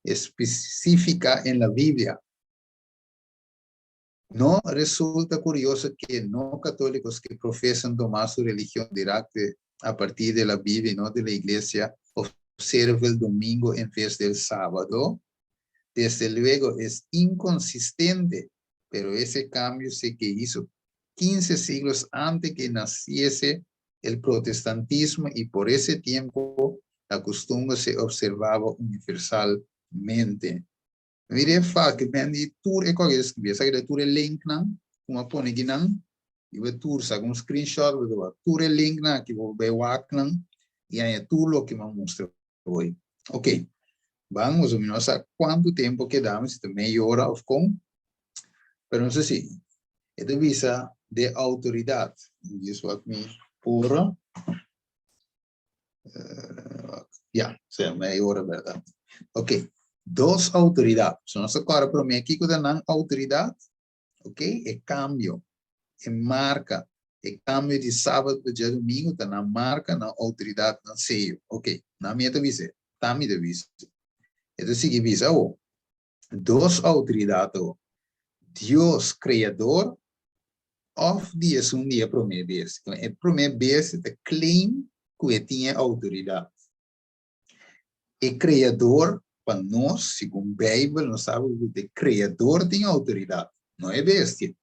S1: específica en la Biblia. No resulta curioso que no católicos que profesan tomar su religión directa a partir de la Biblia y no de la iglesia observen el domingo en vez del sábado. Desde luego es inconsistente, pero ese cambio se que hizo 15 siglos antes que naciese el protestantismo y por ese tiempo la costumbre se observaba universalmente. Mire fa que ben di tour e qualche scrive, sai che tour e link nan, come pone che nan, i tour sa con screenshot vedo tour e link nan che vai wak nan, e aí tour lo que me mostra hoje. Ok. Vamos a menos a quanto tempo que damos, se meia hora ou com, pero não sei se é de visa de autoridade. Isso aqui me por ya, se meia hora, verdade. Ok. Dos autoridades. Se nós agora para mim aqui que dá autoridade, ok? É cambio, é marca, é cambio de sábado para dia domingo, tá na marca, na autoridade, na seio. Ok. Na minha visa, tá minha visa. É de seguir visa, oh. Dos autoridades, oh. Deus criador of Deus dia primeira vez. É primeira vez que claim que tinha autoridade. É criador para nós, segundo a Bíblia, nós sabemos que o criador tem autoridade. Não é bestia.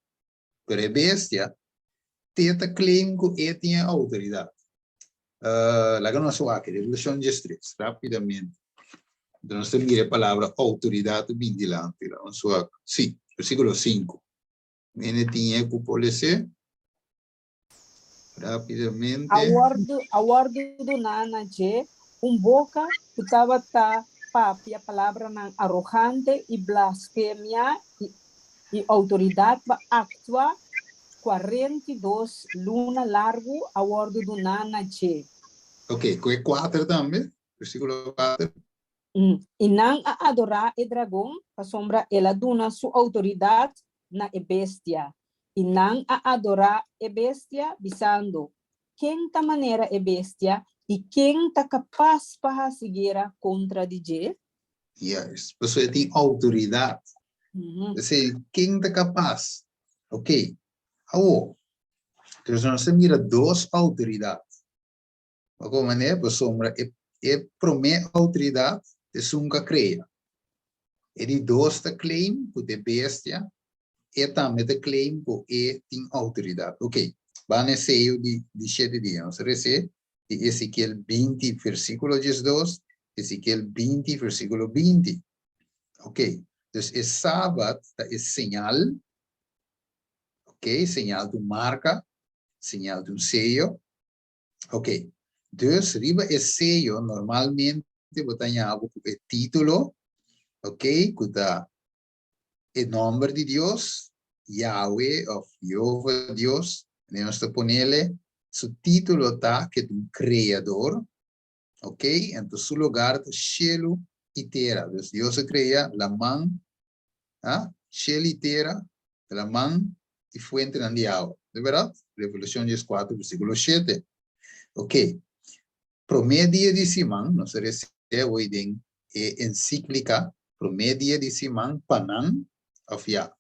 S1: Mas é bestia, tenta claim que ele tem autoridade. Lá que nós vamos aqui, Revolução de Estresse, rapidamente. Então, nós temos a palavra autoridade bem dilante. Sim, versículo 5. Ele tinha que policer rapidamente.
S5: Awardo do nana je, boca que estava papi a palavra não arrogante e blasfemia e autoridade para actuar 42 luna largo awardo do nana je.
S1: Ok, com 4 também, versículo 4.
S5: E não a adorar o dragão, a sombra ela dona sua autoridade na bestia. E não a adorar a bestia, visando quem tá maneira é bestia e quem tá capaz para seguir contra DJ.
S1: Yes, pessoa tem autoridade. Você, quem tá capaz? Ok. Então, nós mira duas autoridades. De alguma maneira, a sombra é primeira autoridade de nunca creia. E de dois da claim, que de bestia, e também de claim que tem autoridade. Ok. Vai nesse de 7 dias. Nós recebemos de Ezequiel 20, versículo 12, Ezequiel 20, versículo 20. Ok. Então, é sábado, é señal. Ok. Señal de marca, señal de sello. Ok. Então, riba é sello, normalmente, botamos o título, ok, que dá o nome de Deus, Yahweh, ou Jehová Deus, nós ponemos su título está que é um criador, ok, então su lugar é cielo e terra, então Deus cria a mão, cielo e terra, a mão e fuente de água, de verdade? Revolução 4, versículo 7, ok. Primeiro dia de semana, nós recebemos hoje encíclica, primeiro dia de semana, Panan,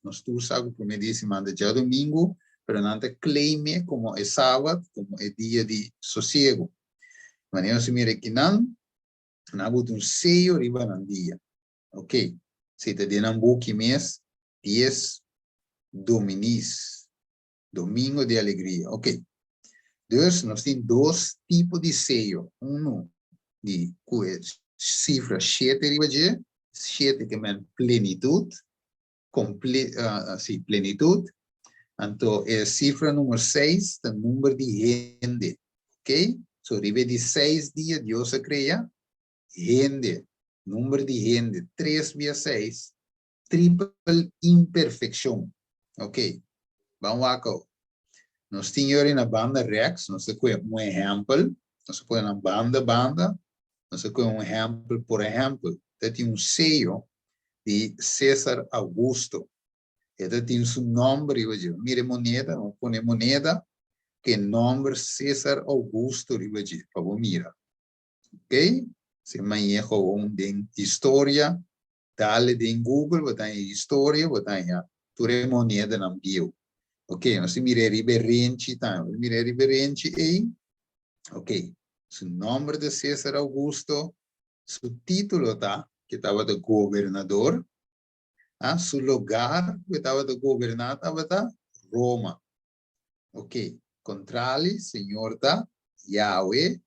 S1: nós todos sabemos o primeiro dia de semana de dia domingo, pero não te claime como é sábado, como é dia de sossego. Mas nós mira que não um sello riba no dia, ok? Se te den book mês, 10 dominis, domingo de alegria, ok? Dus, nós temos dois tipos de sello. De cifra 7 riba de 7 que é plenitude, plenitude. Então, a cifra número 6 é o número de gente, ok? So, riba de 6 dias, Deus cria gente, número de gente, 3 vezes 6, triple imperfeição, ok? Vamos lá, nós tínhamos na banda Rex, nós temos um exemplo, nós põe na banda, nós temos um exemplo, por exemplo, tem um sello de César Augusto, ele tem seu nome, mire moneda, vamos pôr moneda, que nome César Augusto, por favor, mira, ok? Se amanhã tem história, dale em Google, botar em história, botar em tua moneda na bio. Ok, nós miramos Riberenci, miramos Riberenci aí, ok, seu nome de César Augusto, seu título tá, que estava de governador, seu lugar que estava de governar, estava Roma, ok, contrali, senhor tá, Yahweh,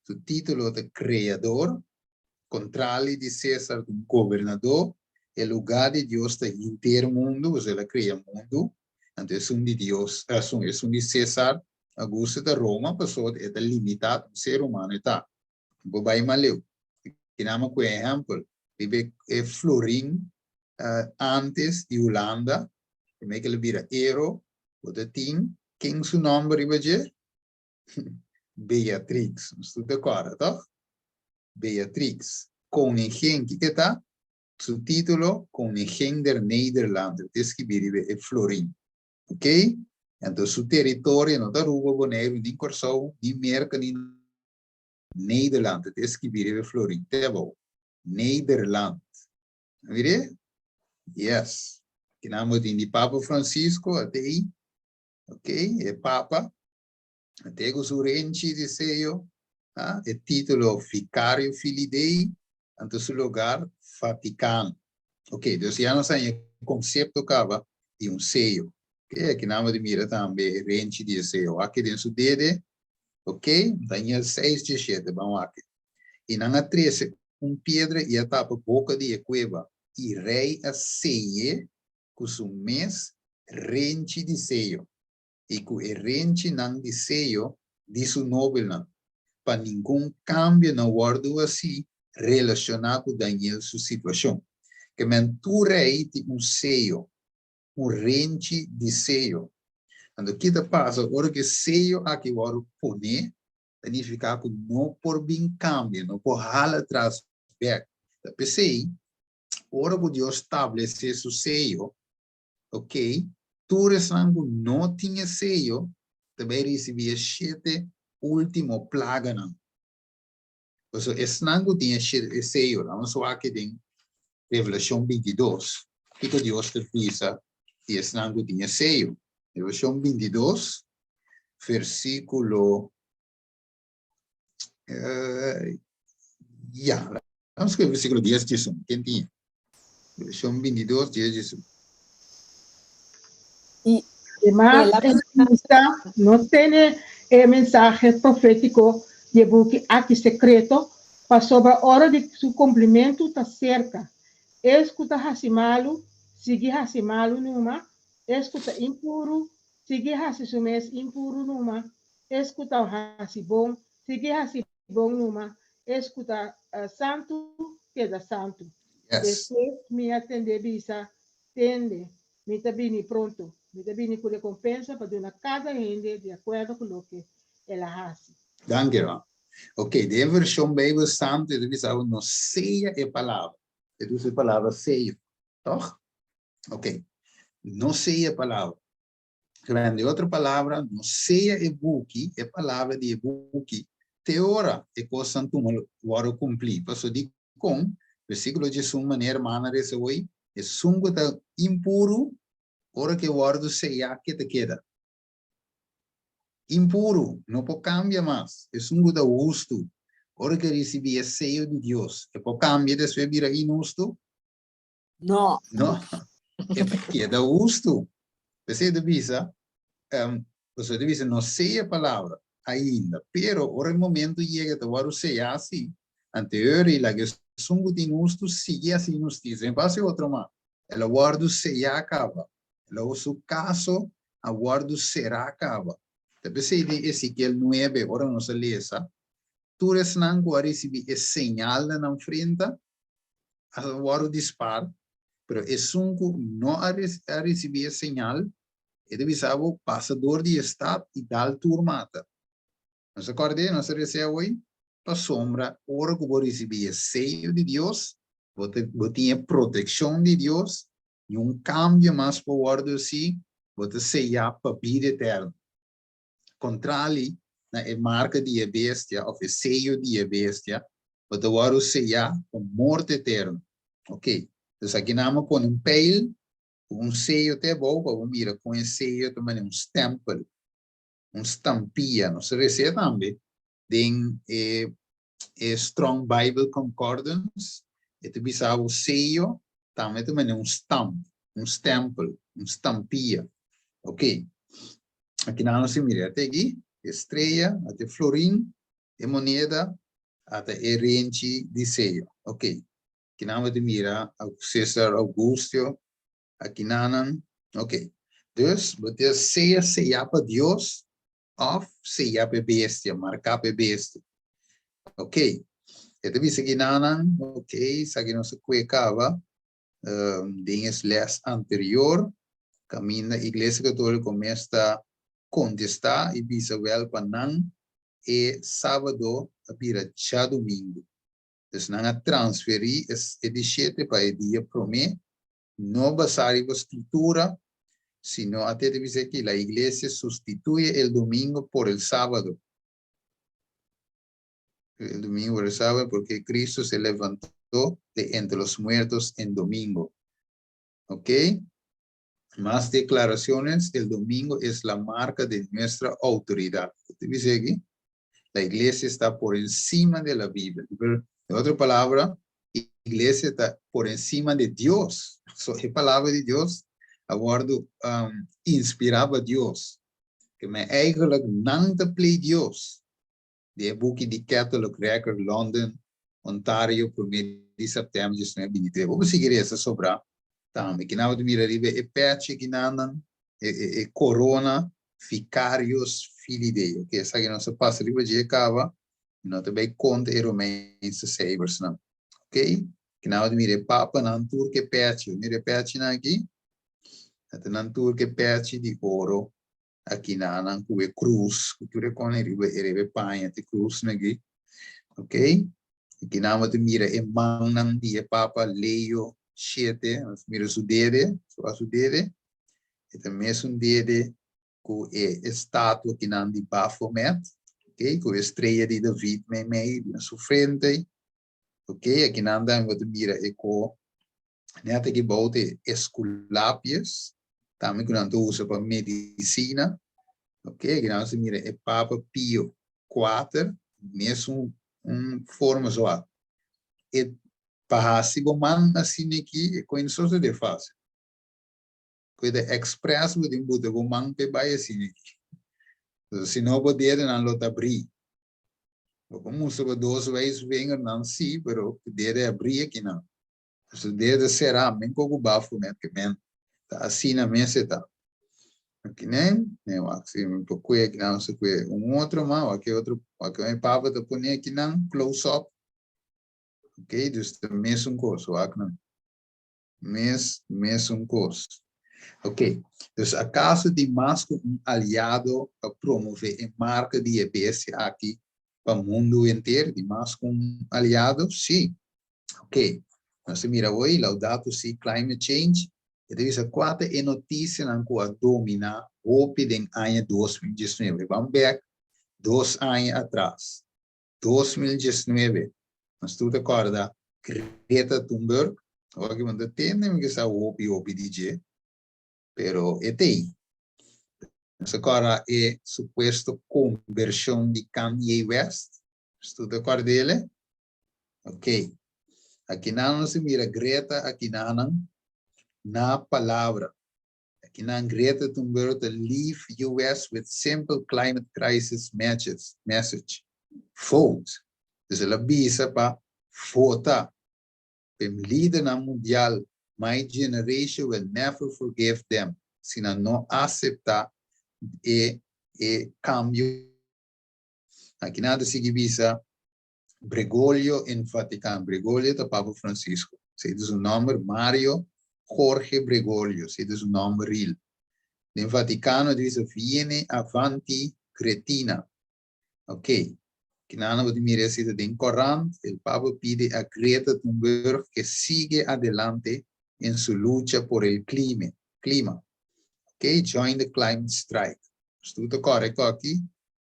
S1: seu título de criador, contrali de César, governador, o lugar de Deus está inteiro mundo, você ela cria mundo, então é um de Deus, é um de César Augusto de Roma, pessoa é limitado, o ser humano está. Bobai maleu. Que nama com exemplo, vive Florim antes de Holanda, que me que ele vira euro, o de tim, quem seu nome riba je? Beatrix, estou de acordo, tá? Beatrix, koningin, que está? Su título, koningin der Nederlanden, descrever é Florim, ok? Então, seu território não está rubo boneiro, nem Corsão, nem Merca, nem Nederland, descrever é Florim, tá bom? Nederland, vire? Yes. Que nome de Papa Francisco, até aí, ok? É Papa, até o Surente de Seio, é título Vicário Filidei, ante seu lugar, Vaticano. Ok, então já não sei o conceito acaba de seio. Ok, que nome de mira também, Rente de Seio. Aqui dentro su dede, ok? Tem 6 de 7, vamos aqui. E na 13, pedra e a tapa boca de cueva. E rei a seie, com su mês, Rente de Seio. E com o rente não de seio, de su nobel não. Para nenhum cambio na ordem assim, relacionado com Daniel sua situação. Que tu rei tem seio, rente de seio. Quando aqui passa, a hora que seio aqui hora poner, significa que não por bem cambio, não por rala atrás back. Da pensei, hora que Deus estabelecer seu seio, ok? Tu resango não tinha seio, também recebia 7 último plaga não. Por isso, esse nango tinha seio, não só aqui tem Revelação 22, que Deus te visa e esse nango tinha seio. Revelação 22, versículo vamos escrever versículo 10 de 1. Quem tinha? Revelação 22, 10 de 1.
S2: Además, no tiene el mensaje profético de buque aquí secreto, para sobre a hora de su cumplimiento está cerca. Escuta Hasimalu, sigue Hasimalu numa, escuta impuro, sigue Hasisumes impuro numa, escuta Hasibom, sigue Hasibom numa, escuta santo, queda santo.
S1: Yes.
S2: Después me atende bisa, tende, me tabini pronto. Me viene con recompensa para dar a cada gente de acuerdo con lo que ela hace.
S1: Danke, Ron. Ok, de versão Bijbel Santo, ele diz, não seja a palavra. Ele usa a palavra seio, toch? Ok, não seja a palavra. De outra palavra, não seja a buki, a palavra de buki. Teora, é coisa que tu cumprir. Passo de com, versículo de sua maneira, maneira, esse oi, é sungo da impuro, ora que o ordo seja que te queda. Impuro, não pode cambiar mais. É um da justo. Ora que recebi o seio de Deus. É pode cambiar desde vir inusto?
S5: No.
S1: Não. É que é da justo. Você devisa, não sei a palavra ainda, pero ora o momento chega de o seja assim. Anterior, e lá que sungo de inusto, sigue assim injustiça. Em base a outro mais. Ela guarda seja acaba. Ela usa o caso, a guarda será acaba. Pensei de Ezequiel 9, agora não se lê essa. Tu não vai receber a señal na frente, agora disparo, mas é sungo não a receber a señal, e deve ser o passador de estado e dá turmata. Não se acorde, não se recebe hoje, para sombra, ora que vou receber o seio de Deus, vou ter a proteção de Deus, e cambio mais para o ordem assim, vou ter sellar para a vida eterna. Contrário, na marca de a bestia, ou seio de a bestia, o devorar sellar com morte eterna. Ok? Então, aqui nós põe peil, seio até bom, vamos mirar com esse seio também stempel, estampia, não se recebe também. Tem Strong Bible Concordance, e tu bisa o seio, também stamp, stempel, estampia. Ok? Aqui nós se mira até aqui, estrela, até florim, e moneda, até rente de seio. Ok. Que não vai mira César Augusto, aqui nanan. Ok. Dus, você ceia para Deus, of ceia para bestia, marcar para bestia. Ok. Então, isso aqui nanan, ok, isso aqui não se cuecava, dinhas les anterior, caminho da Igreja Católica começa a contestar e bisa well para não e sábado a vira já domingo. Dus não a transferir esse de para o dia promê, não basar em escritura, sino até de dizer que a igreja substituye el domingo por el sábado. El domingo por el sábado porque Cristo se levantó de entre los muertos en domingo. ¿Ok? Más declaraciones, el domingo es la marca de nuestra autoridad. ¿Te dice aquí? La iglesia está por encima de la Biblia. En otra palabra, la iglesia está por encima de Dios. La palabra de Dios, aguardo, inspiraba a Dios. Que me eigenlijk não te play Dios. De boek die Catholic Record, London, Ontario, por 1 de setembro de 2023. Vamos seguir essa sobra. Também, que não de mira ribe, patch que não, corona, ficários, filidei. Ok, essa que não se passa ribe de cava, não também conta e romense sabers, não. Ok, que não de mira papa, não tur que patch, mira patch não aqui, não tur que patch de ouro, aqui não com a cruz, que tu reconhece ribe panha de cruz aqui, ok, que não de mira e man não de papa leio 7, mira su dede, e também um dede com a estátua que não de Baphomet, ok, com a estrela de David meio na sua frente, ok, aqui não dá mira e com neta que bote esculápias, também que não usa para medicina, ok, aqui não se mira é Papa Pio IV, mesmo forma só, e para se o man assim aqui, conheço de fácil. Coisa express, mas embuta o man pe vai assim aqui. Se não poder, não lo abrir. Como se o 2 vezes vem, não sim, pero poder abrir aqui não. Se deve será, bem como bafo, né? Que men, tá assim na mesa tá. Aqui nem, né? Assim, um pouco aqui não se que outro mal, aqui outro, aqui é papa da pone aqui não close up. Ok, dus de mesma coisa, mesma coisa. Ok, dus acaso de mais aliado a promover a marca de EBS aqui para o mundo inteiro, de mais aliado, sim. Ok, nós mira hoje, Laudato Si Climate Change, e deve 4 notícias que a dominar o em ano 2019. Vamos ver 2 anos atrás. 2019. Nós tu te acorda Greta Thunberg, o que manda tem que está o DJ, pero aí. Nós agora é suposto conversão de Kanye West. Tu te acorda dele? Ok. Aqui não se mira Greta, aqui não na palavra. Aqui não Greta Thunberg to leave US with simple climate crisis message. Vote. Dus ela bisa para votar. Pem líder na mundial, my generation will never forgive them. Se não aceitar e cambio. Aqui nada se bisa Bergoglio em Vaticano. Bergoglio da Papa Francisco. Se diz o nome Mario Jorge Bergoglio. Se diz o nome real. No Vaticano diz viene avanti Cretina. Ok. Que nada de mira se de Corán, el Papa pide a Greta Thunberg que sigue adelante en su lucha por el clima. Okay, join the climate strike. Estudo correto aqui,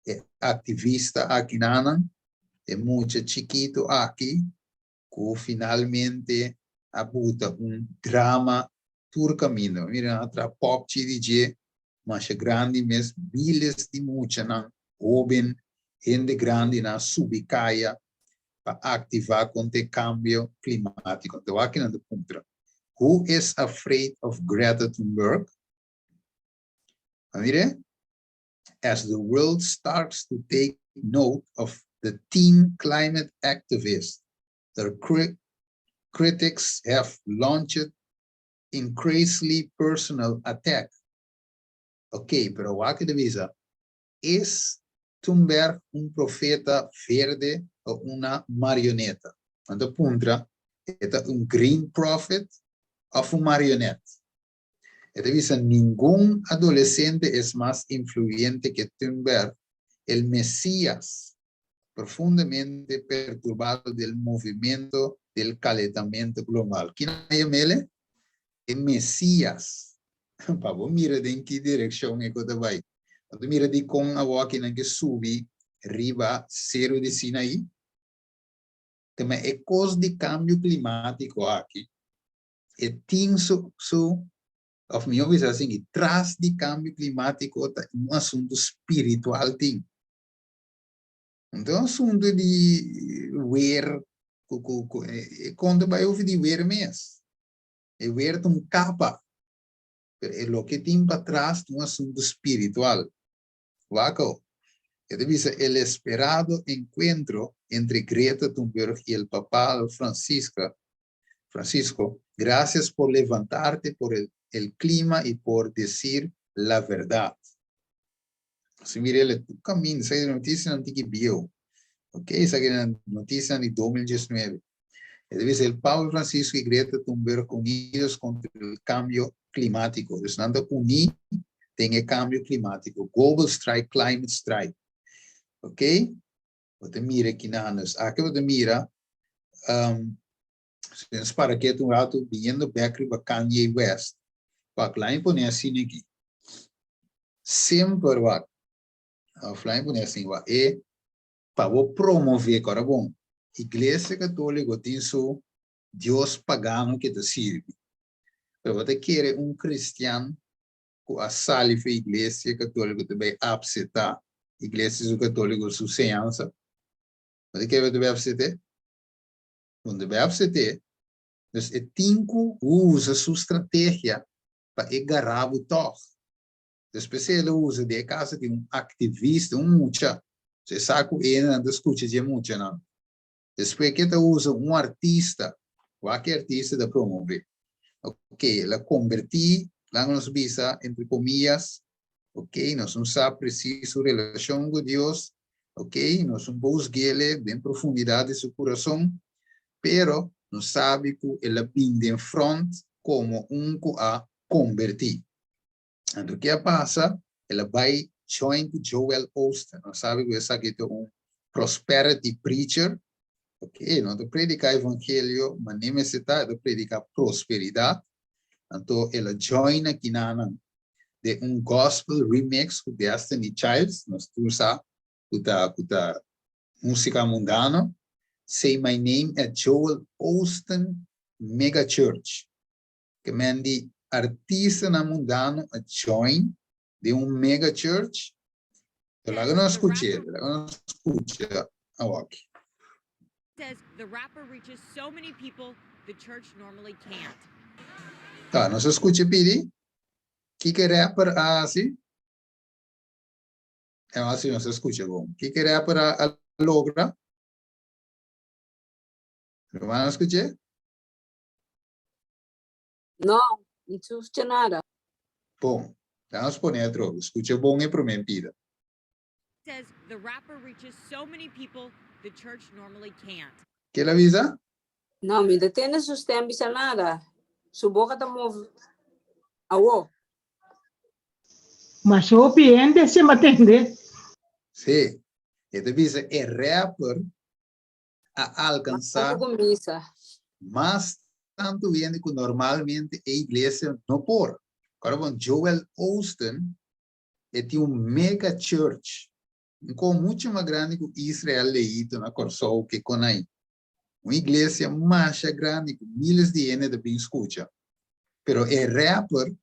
S1: é ativista aqui nana, é muito chiquito aqui, que finalmente abuta drama por caminho. Mira, atra pop DJ, mas grande mesmo, milhares de muitos não, jovem, gente grande na subicaia para ativar contra o cambio climático. Então, aqui não é contra. Who is afraid of Greta Thunberg? Mire, as the world starts to take note of the teen climate activists, critics have launched increasingly personal attack. Ok, pero o que divisa es Thunberg un profeta verde o una marioneta. Então, puntra, é um green prophet ou uma marioneta. É divisa, nenhum adolescente é mais influente que Thunberg, el Mesías, profundamente perturbado del movimiento del calentamiento global. ¿Quién es ele? El Mesías. Pabo, mira de en qué dirección es que vai. Quando mira de com a walk na que subi riba zero de Sinaí, também é causa de cambio climático aqui. É tem of minha visão assim, traz de cambio climático é um assunto espiritual tem. Então, assunto de ver, quando vai ouvir de ver mesmo, é ver um capa, é o que tem para trás de um assunto espiritual. Waco, é el esperado encuentro entre Greta Thunberg y el Papa Francisco, gracias por levantarte por el clima y por decir la verdad. Si mire el camino, esa es la noticia antigua bio, ok, esa es la noticia de 2019. Es el Papa Francisco y Greta Thunberg unidos contra el cambio climático, desnando unir tem o cambio climático, global strike, climate strike, ok? Você mira aqui na nos, aqui você mira, se para que tu rato vindo back para Kanye West, para lá impõe assim aqui, sempre vai, lá impõe assim vai, é para promover, cara bom, Igreja Católica tem seu Deus pagano que te serve, para você querer cristiano a salifa igreja católica também aceitar igreja católica sua ciência. Mas que vai aceitar? Quando vai aceitar, então é tinco usa sua estratégia para agarrar o toque. Especialmente usa de casa de ativista, mucha. Você sabe que ele não escuta de mucha não. Depois que usa artista, qualquer artista da promover. Ok, ela convertir lá nos visa, entre comillas, ok, nós não sabe preciso relação com Deus, ok, nós não busquele bem profundidade de seu coração, pero não sabe que ela vem em frente como a convertir. Então, o que passa? Ela vai join com Joel Osteen, não sabe que essa aqui é prosperity preacher, ok, não predicar evangelho, mas nem necessita de predicar prosperidade. Então, ela join aqui na de gospel remix com Destiny Childs, nós usamos a música mundana. Say My Name at Joel Osteen Mega Church. Que mande artista na mundano a join de mega church. Eu lá não escutei, a walk.
S6: Says the rapper reaches so many people the church normally can't.
S1: Tá, não se escute, Piri? Que rapper assim? É assim, não se escute, bom. Que rapper a logra? Não vai escutar?
S5: Não, não escuta nada.
S1: Bom, vamos pôr a droga. Escute bom e prometida.
S6: Says the rapper reaches so many people the church normally can't.
S1: Que ela avisa?
S5: Não, me detém os tempos nada. Sua boca está movendo. Aô.
S2: Mas o cliente se mantém.
S1: Sim. Ele avisa, é rapper a alcançar mais tanto bem que normalmente a igreja não por. Agora, Joel Osteen tem mega church, com muito mais grande que Israel leído na Corsol que com aí. Uma igreja mais grande que milhares de gente também escuta. Pero o rapper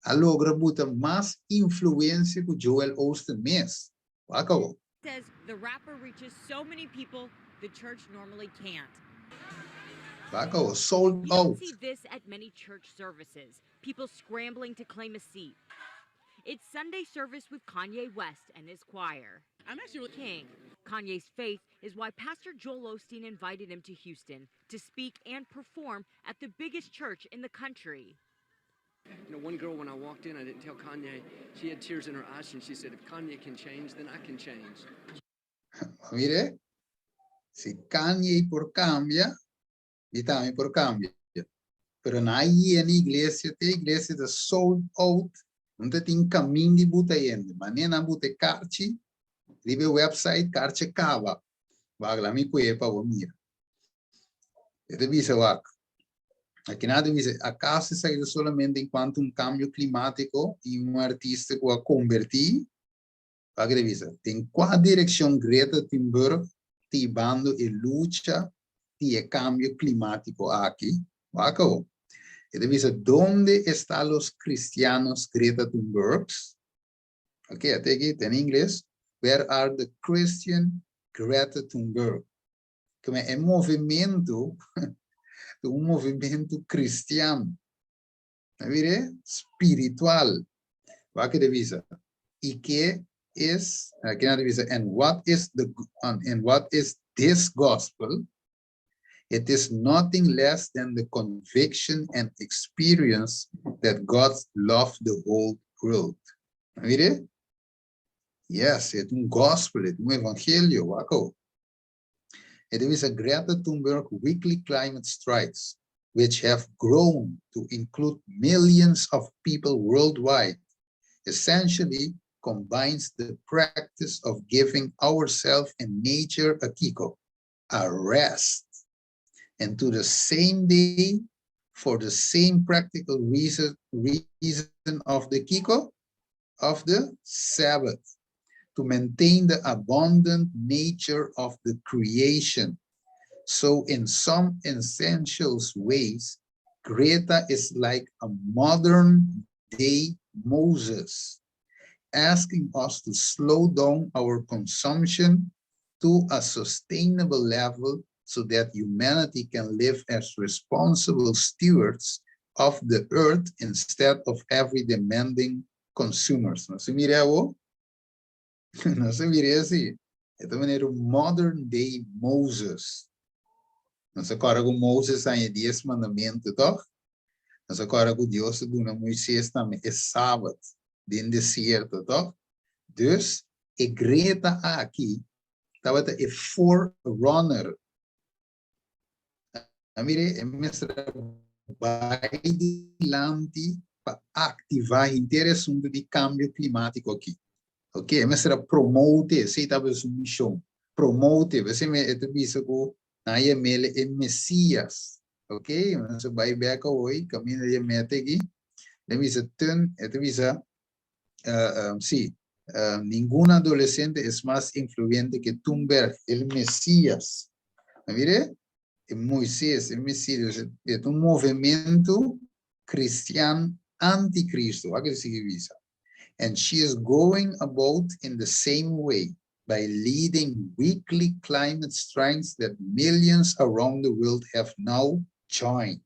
S1: a logra botar mais influência que Joel Osteen mesmo. Acabou.
S6: Says the rapper reaches so many people the church normally can't.
S1: Acabou. Sold
S6: You don't
S1: out.
S6: see this at many church services. People scrambling to claim a seat. It's Sunday service with Kanye West and his choir. I'm actually King. Kanye's faith is why Pastor Joel Osteen invited him to Houston to speak and perform at the biggest church in the country.
S7: You know, one girl, when I walked in, I didn't tell Kanye, she had tears in her eyes, and she said, if Kanye can change, then I can change.
S1: Mire, si Kanye por cambia, e também por cambia. Pero na igreja tá sold out, não tem caminho de botar ainda. Mané na botar carte, libe website, carte cava. Vai lá me cuia para o mira. Eu visa wak. Aqui nada visa, acaso se sai solamente enquanto climático e artista que a convertir. Aqui visa, tem qual direção Greta Thunberg tibando e luta de cambio climático aqui. Wako. Ele dice, ¿dónde están los cristianos Greta Thunberg? Ok, até aqui, em inglês. Where are the Christian Greta Thunberg? Como é movimento, movimento cristiano. Espiritual. Vai que dice, e que is, aqui na dice, and what is this gospel? It is nothing less than the conviction and experience that God loved the whole world. Mire? Yes, it's a gospel, it's an evangelio. Wako. It is a Greta Thunberg weekly climate strikes, which have grown to include millions of people worldwide, essentially combines the practice of giving ourselves and nature a kiko, a rest, and to the same day, for the same practical reason of the kiko, of the Sabbath, to maintain the abundant nature of the creation. So in some essential ways, Greta is like a modern day Moses, asking us to slow down our consumption to a sustainable level so that humanity can live as responsible stewards of the earth instead of every demanding consumers. ¿No se mire algo? No se mire así. Esta maneira, modern day Moses. Não se acorda com Moses em 10 mandamentos, toch? Não se acorda com Deus do Moisés também. É sábado, dentro do deserto, toch? Dus, a Greta aqui, estava a forerunner. Mire, é mestra bailante para ativar o interesse de cambio climático aqui. Ok? É mestra promote, sei talvez uma missão. Promote, você me entrevista com a EML e Messias. Ok? Você vai ver que hoje, caminho de meta aqui. Entrevista, sim. Ningún adolescente es más influyente que Thunberg, el Mesías. Mire, Moisés, el Mesías, es un movimiento cristiano anticristo. And she is going about in the same way by leading weekly climate strikes that millions around the world have now joined.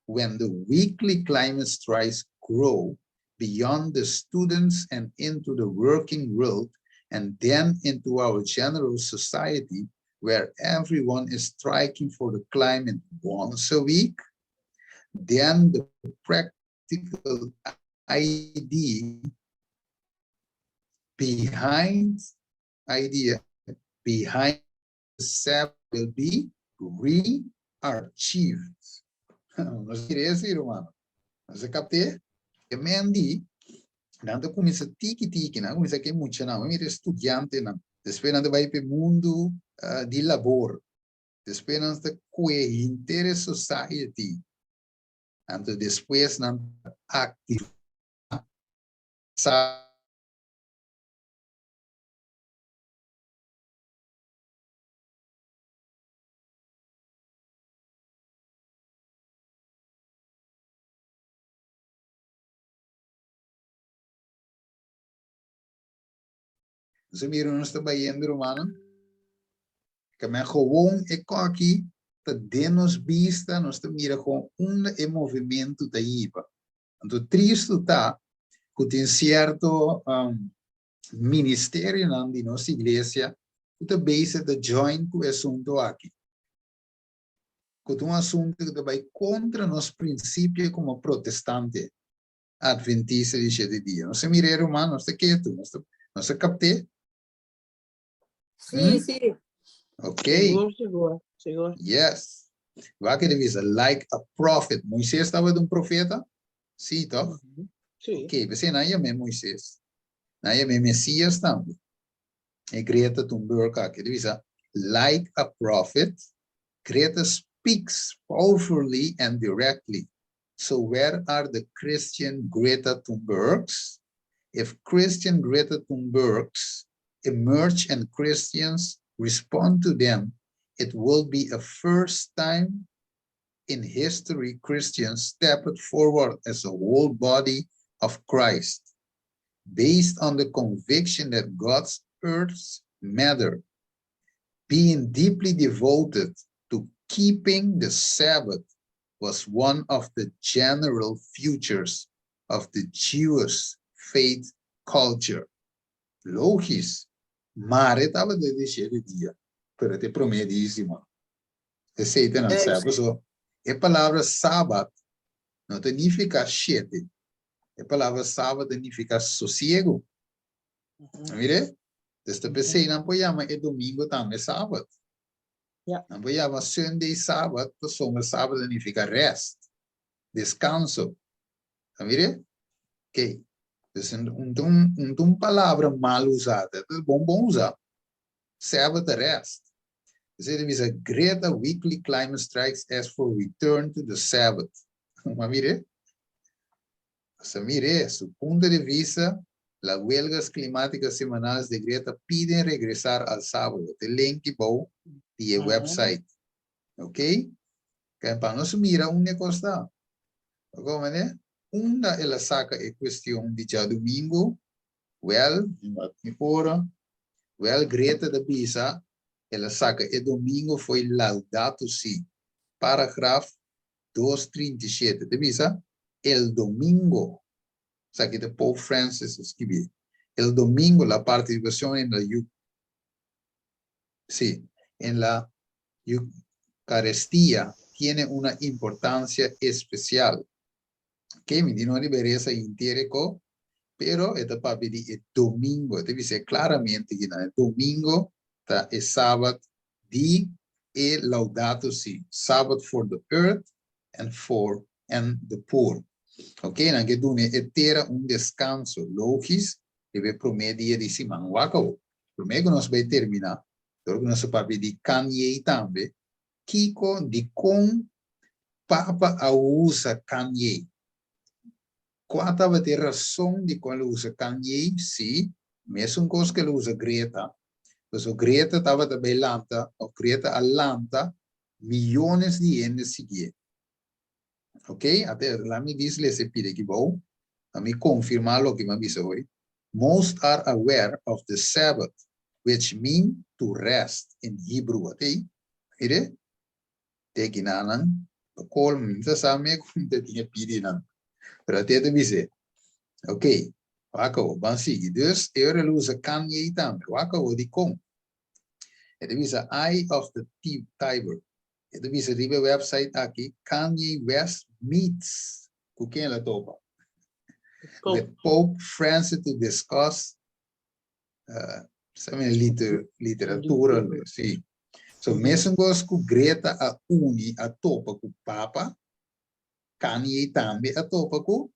S1: When the weekly climate strikes grow beyond the students and into the working world, and then into our general society, where everyone is striking for the climate once a week, then the practical idea behind the SAP will be re-achieved. Não queria dizer, irmão. Você captei? Que mendi, não começa tiki-tiki, não começa que muito, não. Eu estudante, não. Depois não vai para o mundo de labor. Depois não está com a interesse society. Então depois não ativo. Você mira, nós estamos indo, irmão. Que me gewoon aqui, tá denos vista, nós estamos mira com movimento da IVA. Então, triste está, que tem cierto ministerio de nuestra iglesia, que base de join com o assunto aqui. Que um assunto que vai contra nos princípios como protestante, adventista de 7 dias. Não se mire, hermano, não se quieto, não se capte.
S5: Sim, sim.
S1: Ok.
S4: Chegou.
S1: Yes. Vai que devia like a prophet. Moisés estava de um profeta? Sim, toch?
S4: Sim.
S1: Ok, você não é mesmo Moisés. Não é mesmo Messias também. E Greta Thunberg aqui devia like a prophet. Greta speaks powerfully and directly. So where are the Christian Greta Thunbergs? If Christian Greta Thunbergs emerge and Christians respond to them, it will be a first time in history Christians stepped forward as a whole body of Christ, based on the conviction that God's earths matter, being deeply devoted to keeping the Sabbath was one of the general features of the Jewish faith culture. Logisch, maar het alle de dia, pero te promedísimo. Te seiten al sábado, so, a palavra sábado não significa 7. A palavra sábado significa sossego. Mire? Desde pensei, não podemos é domingo também sábado. Não podemos Sunday sábado, sombra sábado significa rest, descanso. Mire? Ok. Então, palavra mal usada, é bom usar. Sabbath rest. There is a greater weekly climate strikes as for return to the Sabbath. Mas mire, su punto de vista, las huelgas climáticas semanales de Greta piden regresar al sábado. Te link y el website. Ok? Que para no se mira un negocio. ¿Cómo es? Una ela saca é questão de já domingo, Greta da Bisa, ela saca é domingo foi Laudato Si, parágrafo 237 da Bisa, el domingo, sabe que Pope Francis escreveu, el domingo la participación en la Eucaristía tiene una importancia especial. Que mi no libereza interico, pero esta papi di domingo, te dice claramente que el domingo es sábado di laudato si, Sabbath for the earth and the poor. Ok, anche dune etera un descanso, logis, deve promedia di siman wakao. Promego nos vai terminar, torgo nos papi di Kanye tambe, kiko di con papa a usa Kanye. Qual a ter razão de quando usa Kanye? Sim, mesmo coisa que ele usa Greta. Mas o Greta estava também lanta, o Greta alanta milhões de anos seguir. Ok? Até lá me diz esse pide que bom, a me confirmar o que me disse hoje. Most are aware of the Sabbath, which means to rest in Hebrew. Ok? Mire? Teki nanan, o col minta same como te tinha pedido nan. Pero até te dizer, ok, wako, bansigi, dus, eure luza Kanye tambe, wako, di kom. Ele diz Eye of the Tiber. Ele diz ribe website aqui, Kanye West meets, com quem ela topa? With Pope Francis to discuss, literatura, sim. So, mesmo com Greta a uni, a topa com Papa, Kanye também a topa com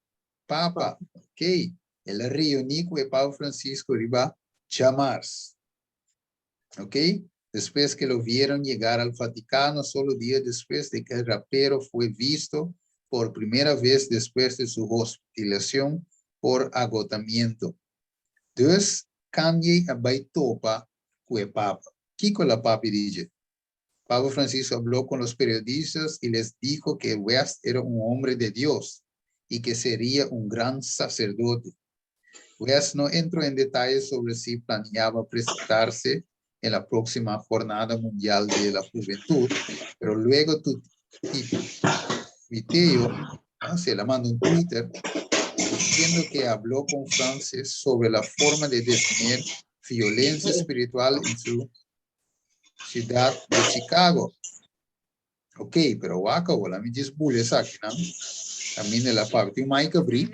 S1: Papa, ok? Ele reuniu com o Papa Francisco riba chamars, ok? Después que lo vieron llegar al Vaticano, solo días después de que el rapero fue visto por primera vez después de su hospitalización por agotamiento. Dus, Kanye abai topa con el Papa. Kiko la Papa dice, Papa Francisco habló con los periodistas y les dijo que West era un hombre de Dios y que sería un gran sacerdote. West no entró en detalles sobre si planeaba presentarse en la próxima Jornada Mundial de la Juventud, pero luego tu video, se la manda un Twitter, diciendo que habló con Francis sobre la forma de definir violencia espiritual en su ciudad de Chicago. Ok, pero waka wala mi diz bulha sa aqui, não? A minha la parte o Mike abri.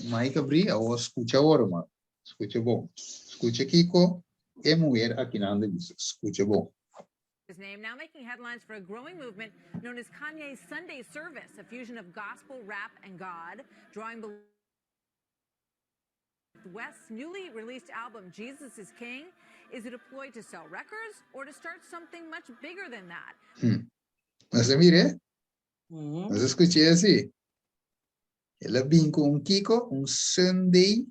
S1: Mike abri, eu escuta agora, mano. Escuta bom. Escuta Kiko e mulher aqui na anda disso. Escuta bom.
S6: His name now making headlines for a growing movement known as Kanye's Sunday Service, a fusion of gospel, rap, and God, drawing West's newly released album, Jesus is King. Is it a ploy to sell records or to start something much bigger than that?
S1: Você mire? Você escutei assim? Ela vem com Kiko, Sunday.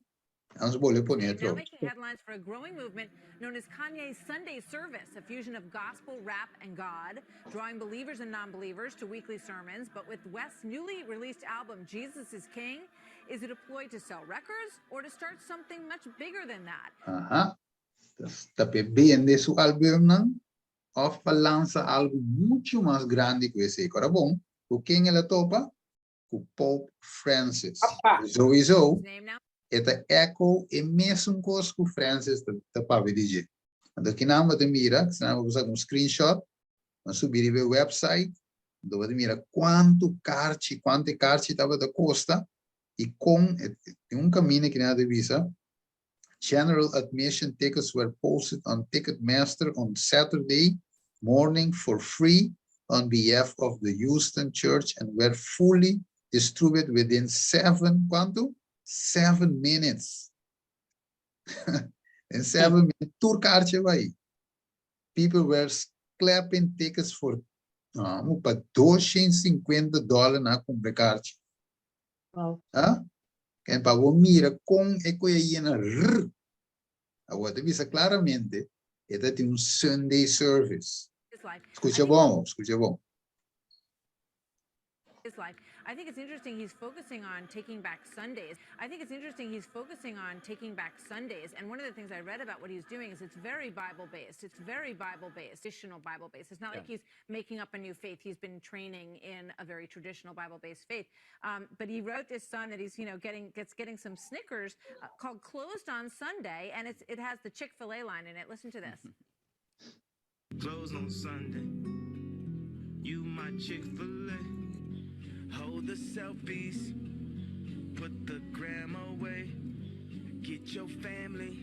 S1: Vamos bolher por
S6: Now
S1: dentro.
S6: making headlines for a growing movement known as Kanye's Sunday Service, a fusion of gospel, rap, and God, drawing believers and non-believers to weekly sermons. But with West's newly released album, Jesus is King, is it a ploy to sell records or to start something much bigger than that?
S1: Ajá. Tapi vende su álbum, não? Of lança algo muito mais grande que esse. Agora, bom, o quem ela topa? O Pope Francis. Sowieso,
S6: His name now
S1: esta eco e mesmo coisa que o Francis está para dizer. Então, aqui na amba de mira, se não usar um screenshot, vamos subir o website, então você mira quanto carte estava da costa e com um caminho que nada visa. General admission tickets were posted on Ticketmaster on Saturday morning for free on behalf of the Houston Church and were fully distributed within 7 minutes. In 7 minutes, tour kaartje vai. People were clapping tickets for $250 na compra kaartje.
S4: Wow.
S1: En para mira com ecoia agora visa claramente esta tem um Sunday service.
S6: his life.
S1: Escucha bom, escucha bom.
S6: His life. I think it's interesting he's focusing on taking back Sundays. And one of the things I read about what he's doing is it's very Bible-based. Traditional Bible-based. It's not like he's making up a new faith. He's been training in a very traditional Bible-based faith. But he wrote this song that he's, getting some Snickers called Closed on Sunday, and it has the Chick-fil-A line in it. Listen to this.
S8: Closed on Sunday. You my Chick-fil-A. Hold the selfies, put the gram away, get your family,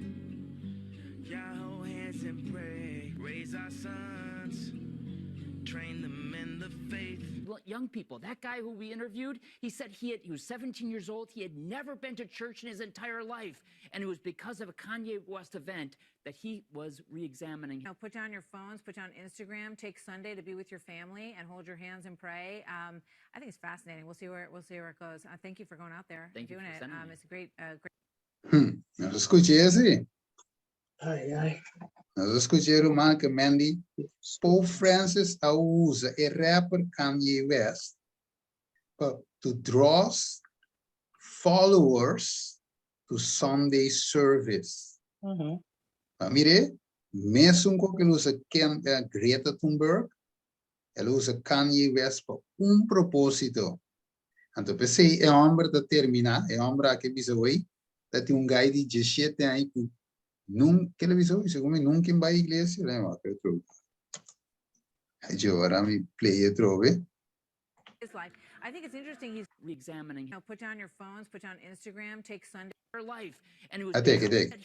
S8: y'all hold hands and pray, raise our sons, train them in the faith.
S9: Young people, that guy who we interviewed, he said he was 17 years old, he had never been to church in his entire life, and it was because of a Kanye West event that he was re-examining.
S6: Put down your phones, put down Instagram, take Sunday to be with your family and hold your hands and pray. I think it's fascinating. We'll see where it goes. Thank you for going out there and doing it. It's a great.
S1: Nós escutamos assim.
S4: Ai.
S1: Nós escutamos uma que Mandy Pope Francis usa o rapper Kanye West to draw followers to Sunday service. Mire, mesmo com que ele usa Greta Thunberg, ele usa Kanye West para propósito. Então, pensei, homem para terminar, homem que diz hoje, tem guy de 17 anos que nunca ele visou, nunca vai à igreja, lembra? Agora me play trove.
S6: His life. I think it's interesting he's
S9: re-examining.
S6: Put down your phones, put down Instagram, take Sunday.
S9: Life, and it was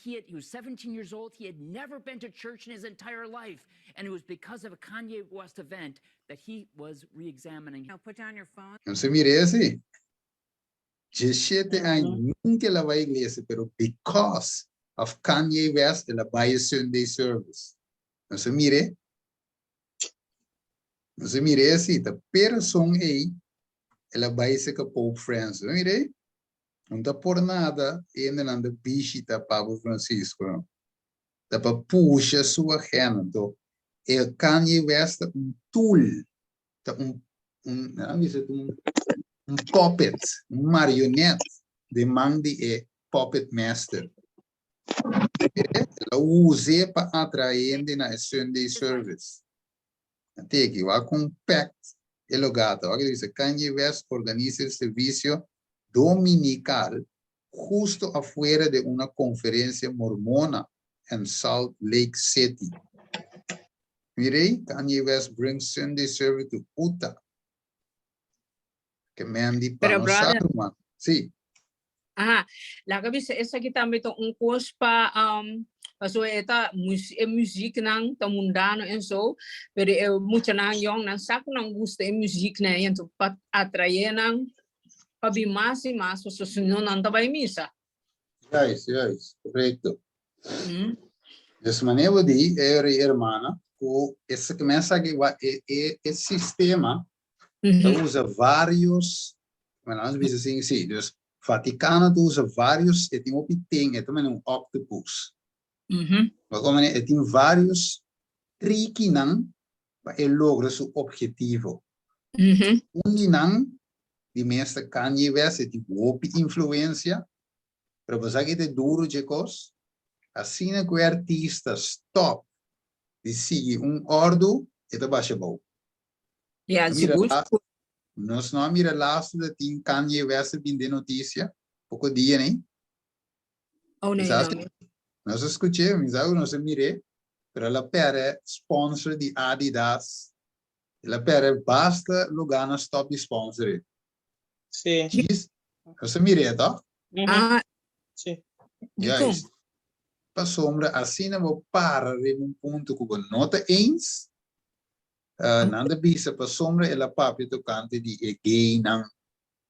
S9: he was 17 years old, he had never been to church in his entire life, and it was because of a Kanye West event that he was re-examining.
S6: Put down your phone.
S1: Não se mire assim. 17 anos nunca ela vai à igreja, pero because of Kanye West, ela vai a Sunday service. Não se mire assim, tá person aí, ela vai ser com Pope Francis. Não mire? Não está por nada ainda na visita Papa Francisco. Está para puxar sua agenda. Então, é Kanye West tool, um puppet, marionete de mão de puppet master. Ela usa para atrair na Sunday service. Até que vai compact, elogado. Agora diz Kanye West organiza o serviço dominical justo afuera de una conferencia mormona en Salt Lake City. Mire, Kanye West brings Sunday service to Utah. Que me han dicho,
S5: Pero,
S1: no
S5: brother,
S1: sabe, man. Sí.
S5: Aha, la kabisa essa aqui também tem curso para pessoa eta música nang tá mundano e so, pero eu muito nang young nang saco nang gusta de música né, então para atrair nang para vir mais e mais, so senão não tá vai missa.
S1: Yes, correcto. De maneira de hermana, o esse começa aqui o sistema usa vários, mas nós assim, sim, dus Vaticano usa vários, e tem também um octopus. Mas tem vários tricky para ele lograr seu objetivo. De mestre Kanye West tem boa influência, para você que é duro de coisa, assim que o artista stop de seguir ordem, é da baixa boa. Nós não mira lá se tem Kanye West vindo notícia, pouco dia, né?
S5: Oh, não.
S1: Nós escutamos, nós mirei, pero ela pera sponsor de Adidas, ela pera basta lugar na stop sponsor.
S4: Sim.
S1: Nós mirei, tá?
S4: Sim.
S1: Yes. Para sombra, assim não vou parar em ponto que nota eens. Nanda bisa pa sombra ela papi tocante di gay nang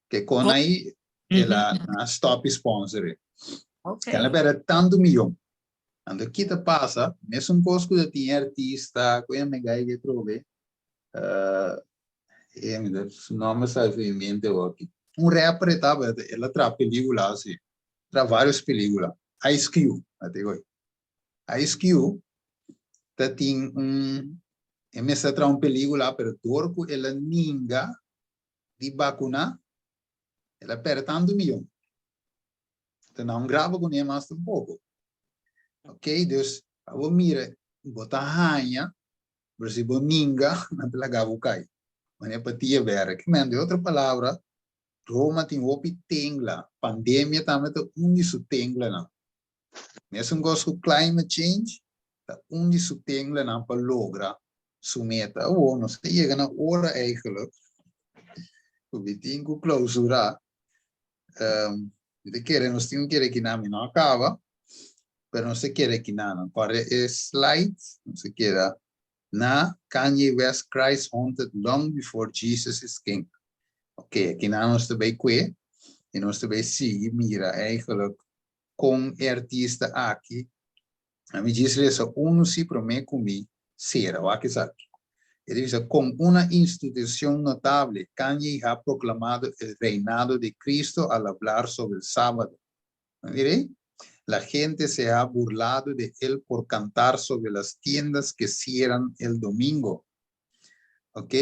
S1: que con aí ela na stop sponsor. Ela pera tanto milhão. Ando kita passa, mesmo cosco de tem artista, que me gai que trove. O nome sai em mente aqui. Rapper estava, ela tra película assim. Tra várias películas. Ice Cube, até agora. Ice Cube tem Emesa tra un película, pero dorco ela ninga di vacuna, ela perde tanto milhão. Então não grava com ele mais um pouco. Ok, Deus, eu mira, botar ranha, por se bo ninga, não te lagava cai. Mas é para tia vera. Que manda outra palavra, Roma tem opi tengla, pandemia também tá isso tengla não. Mesmo gosto climate change, tá isso tengla não para lograr sumeta, não sei, chega na hora eigenlijk, o bitinho clausura, de querer, nós temos que que não acaba, mas não se quer que não, para slide, não se quer, na Kanye West Christ haunted long before Jesus is king. Ok, aqui nós também que, e nós também seguir, mira, eigenlijk, com artista aqui, a mim diz essa se promete comigo, será o que sabe. Ele diz, com uma instituição notável, Kanye ha proclamado o reinado de Cristo al hablar sobre el sábado. Mire, la gente se ha burlado de él por cantar sobre las tiendas que cierran el domingo. ¿Ok?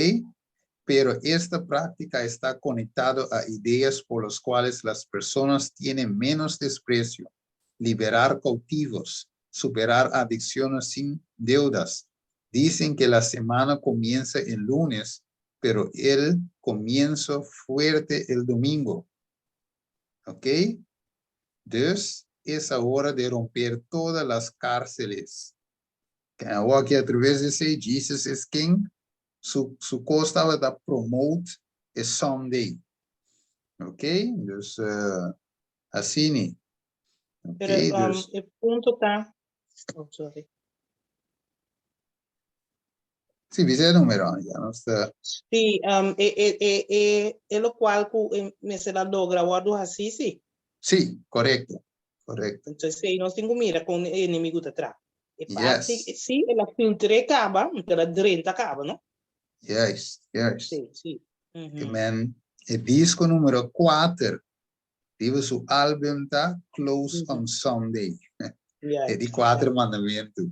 S1: Pero esta práctica está conectada a ideas por las cuales las personas tienen menos desprecio, liberar cautivos, superar adicciones sin deudas. Dicen que la semana comienza el lunes, pero el comienzo fuerte el domingo. ¿Ok? Dus es hora de romper todas las cárceles. Ahora que a través de ese Jesus is King, su costa va a promote es Sunday. ¿Ok? Dus así ni. Okay,
S4: Pero
S1: dus,
S4: el punto está... Oh, sorry.
S1: sí, dice el número, ya no está.
S4: Sí, es lo cual me se la logra guardo así, sí.
S1: Sí, correcto, correcto.
S4: Entonces, sí, no tengo mira con el enemigo detrás.
S1: Yes.
S4: Sí, la pintura acaba, la 30 acaba, ¿no?
S1: Yes, yes.
S4: Sí, sí.
S1: Que men, el disco número 4, dice su álbum está Close on Sunday. Es de 4 mandamientos.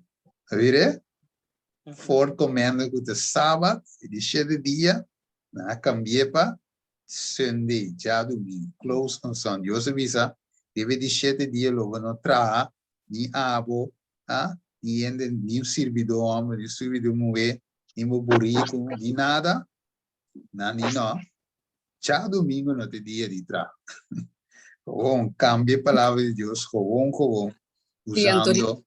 S1: ¿Sabes? Ford comenda que o sábado e de 7 dias, na cambié para Sunday, já domingo, close on Sunday. Eu sabia, deve de 7 dias, logo não traz, nem abo, nem servidor, nem servidor moe, nem burrico, nem nada, nem não. Já domingo não tem dia de tra. Gewoon, cambia a palavra de Deus, gewoon, usando.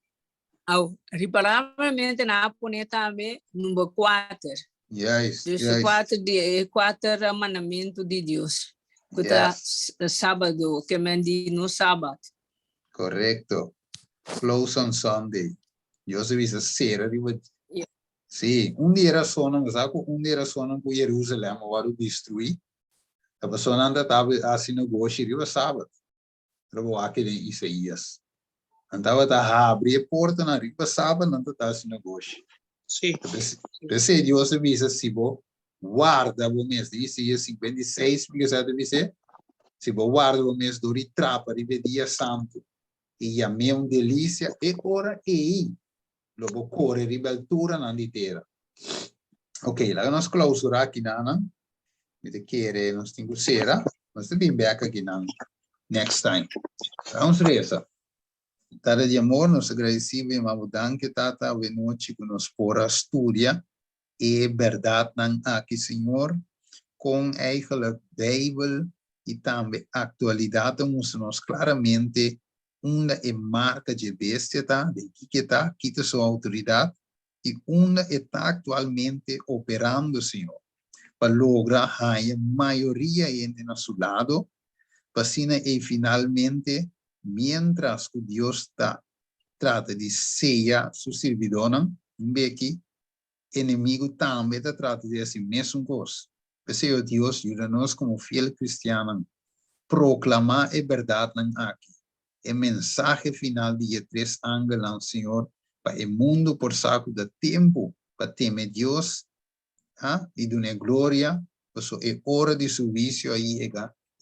S5: Reparavelmente na pone também número 4.
S1: Yes,
S5: Dus
S1: yes.
S5: 4 mandamento de Deus. Que tá sábado, que men di no sábado.
S1: Correcto. Close on Sunday. Eu se visa cera de
S5: Yeah.
S1: Sim, dia era sono, mas dia era sono com Jerusalém, agora destruir. A pessoa anda estava a sinagoga riba sábado. Trabalhou aqui em Isaías. Andava a abrir a porta na riba sábado, não estava a sinagoga.
S4: Sim.
S1: Pensei, Deus se visa se bo guarda o mês de Isaías 56, porque já deve ser. Se bo guarda o mês do ritrapa de dia santo. E a minha delícia e ora e logo corre ribaltura na litera. Ok, la nos clausura aqui nana. Me te quere nos tingo sera, mas te bem back aqui nana. Next time. Vamos reza. Tara de amor, nos agradecemos, mas danke tata, we noite que nos pora estudia e verdade nan aqui, Senhor, com eigenlijk Bijbel e também atualidade, nos claramente uma é marca de bestia, de que está, quita sua autoridade, e uma está atualmente operando, Senhor, para lograr a maioria entre nosso lado, para assim, e finalmente, mientras que Deus trata de ser su servidor, que inimigo também trata de assim mesmo coisa. Senhor Deus, ajuda-nos como fiel cristiano, proclamar a verdade aqui. O mensagem final de 3 ângelos, Senhor, para o mundo por saco de tempo, para temer Deus, e dar glória, para é hora de serviço aí,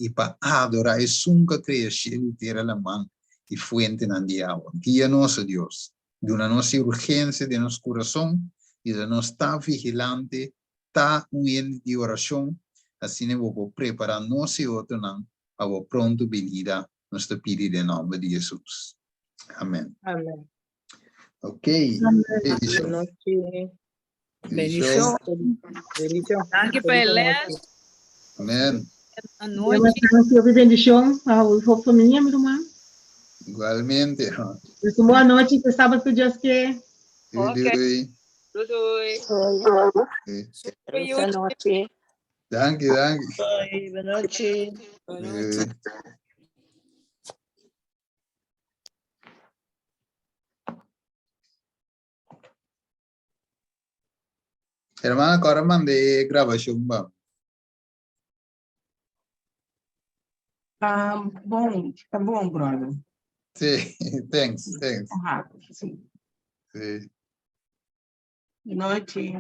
S1: e para adorar a sua criação inteira na mão e fuente na diabo. Guia-nos, Deus, de uma nossa urgência de nosso coração, e de nós estar vigilante, estar de oração, assim vamos preparar nós e outros para a pronto venida, nos pedir em nome de Jesus. Amém.
S4: Amém.
S1: Ok.
S4: Bendição.
S5: Bendição.
S4: Bendição.
S5: Danke pela
S1: Amém.
S5: a noite.
S2: Bendição ao família, meu irmão.
S1: Igualmente.
S2: Boa noite, que sábado que Deus quer.
S5: Ok. Tudo.
S4: Boa noite.
S1: Danke.
S4: Boa noite.
S5: Boa noite.
S1: Hermana, agora mandei gravação.
S3: Tá bom, brother.
S1: Sim, thanks.
S3: Rápido, sim.
S1: Sim.
S3: Boa noite.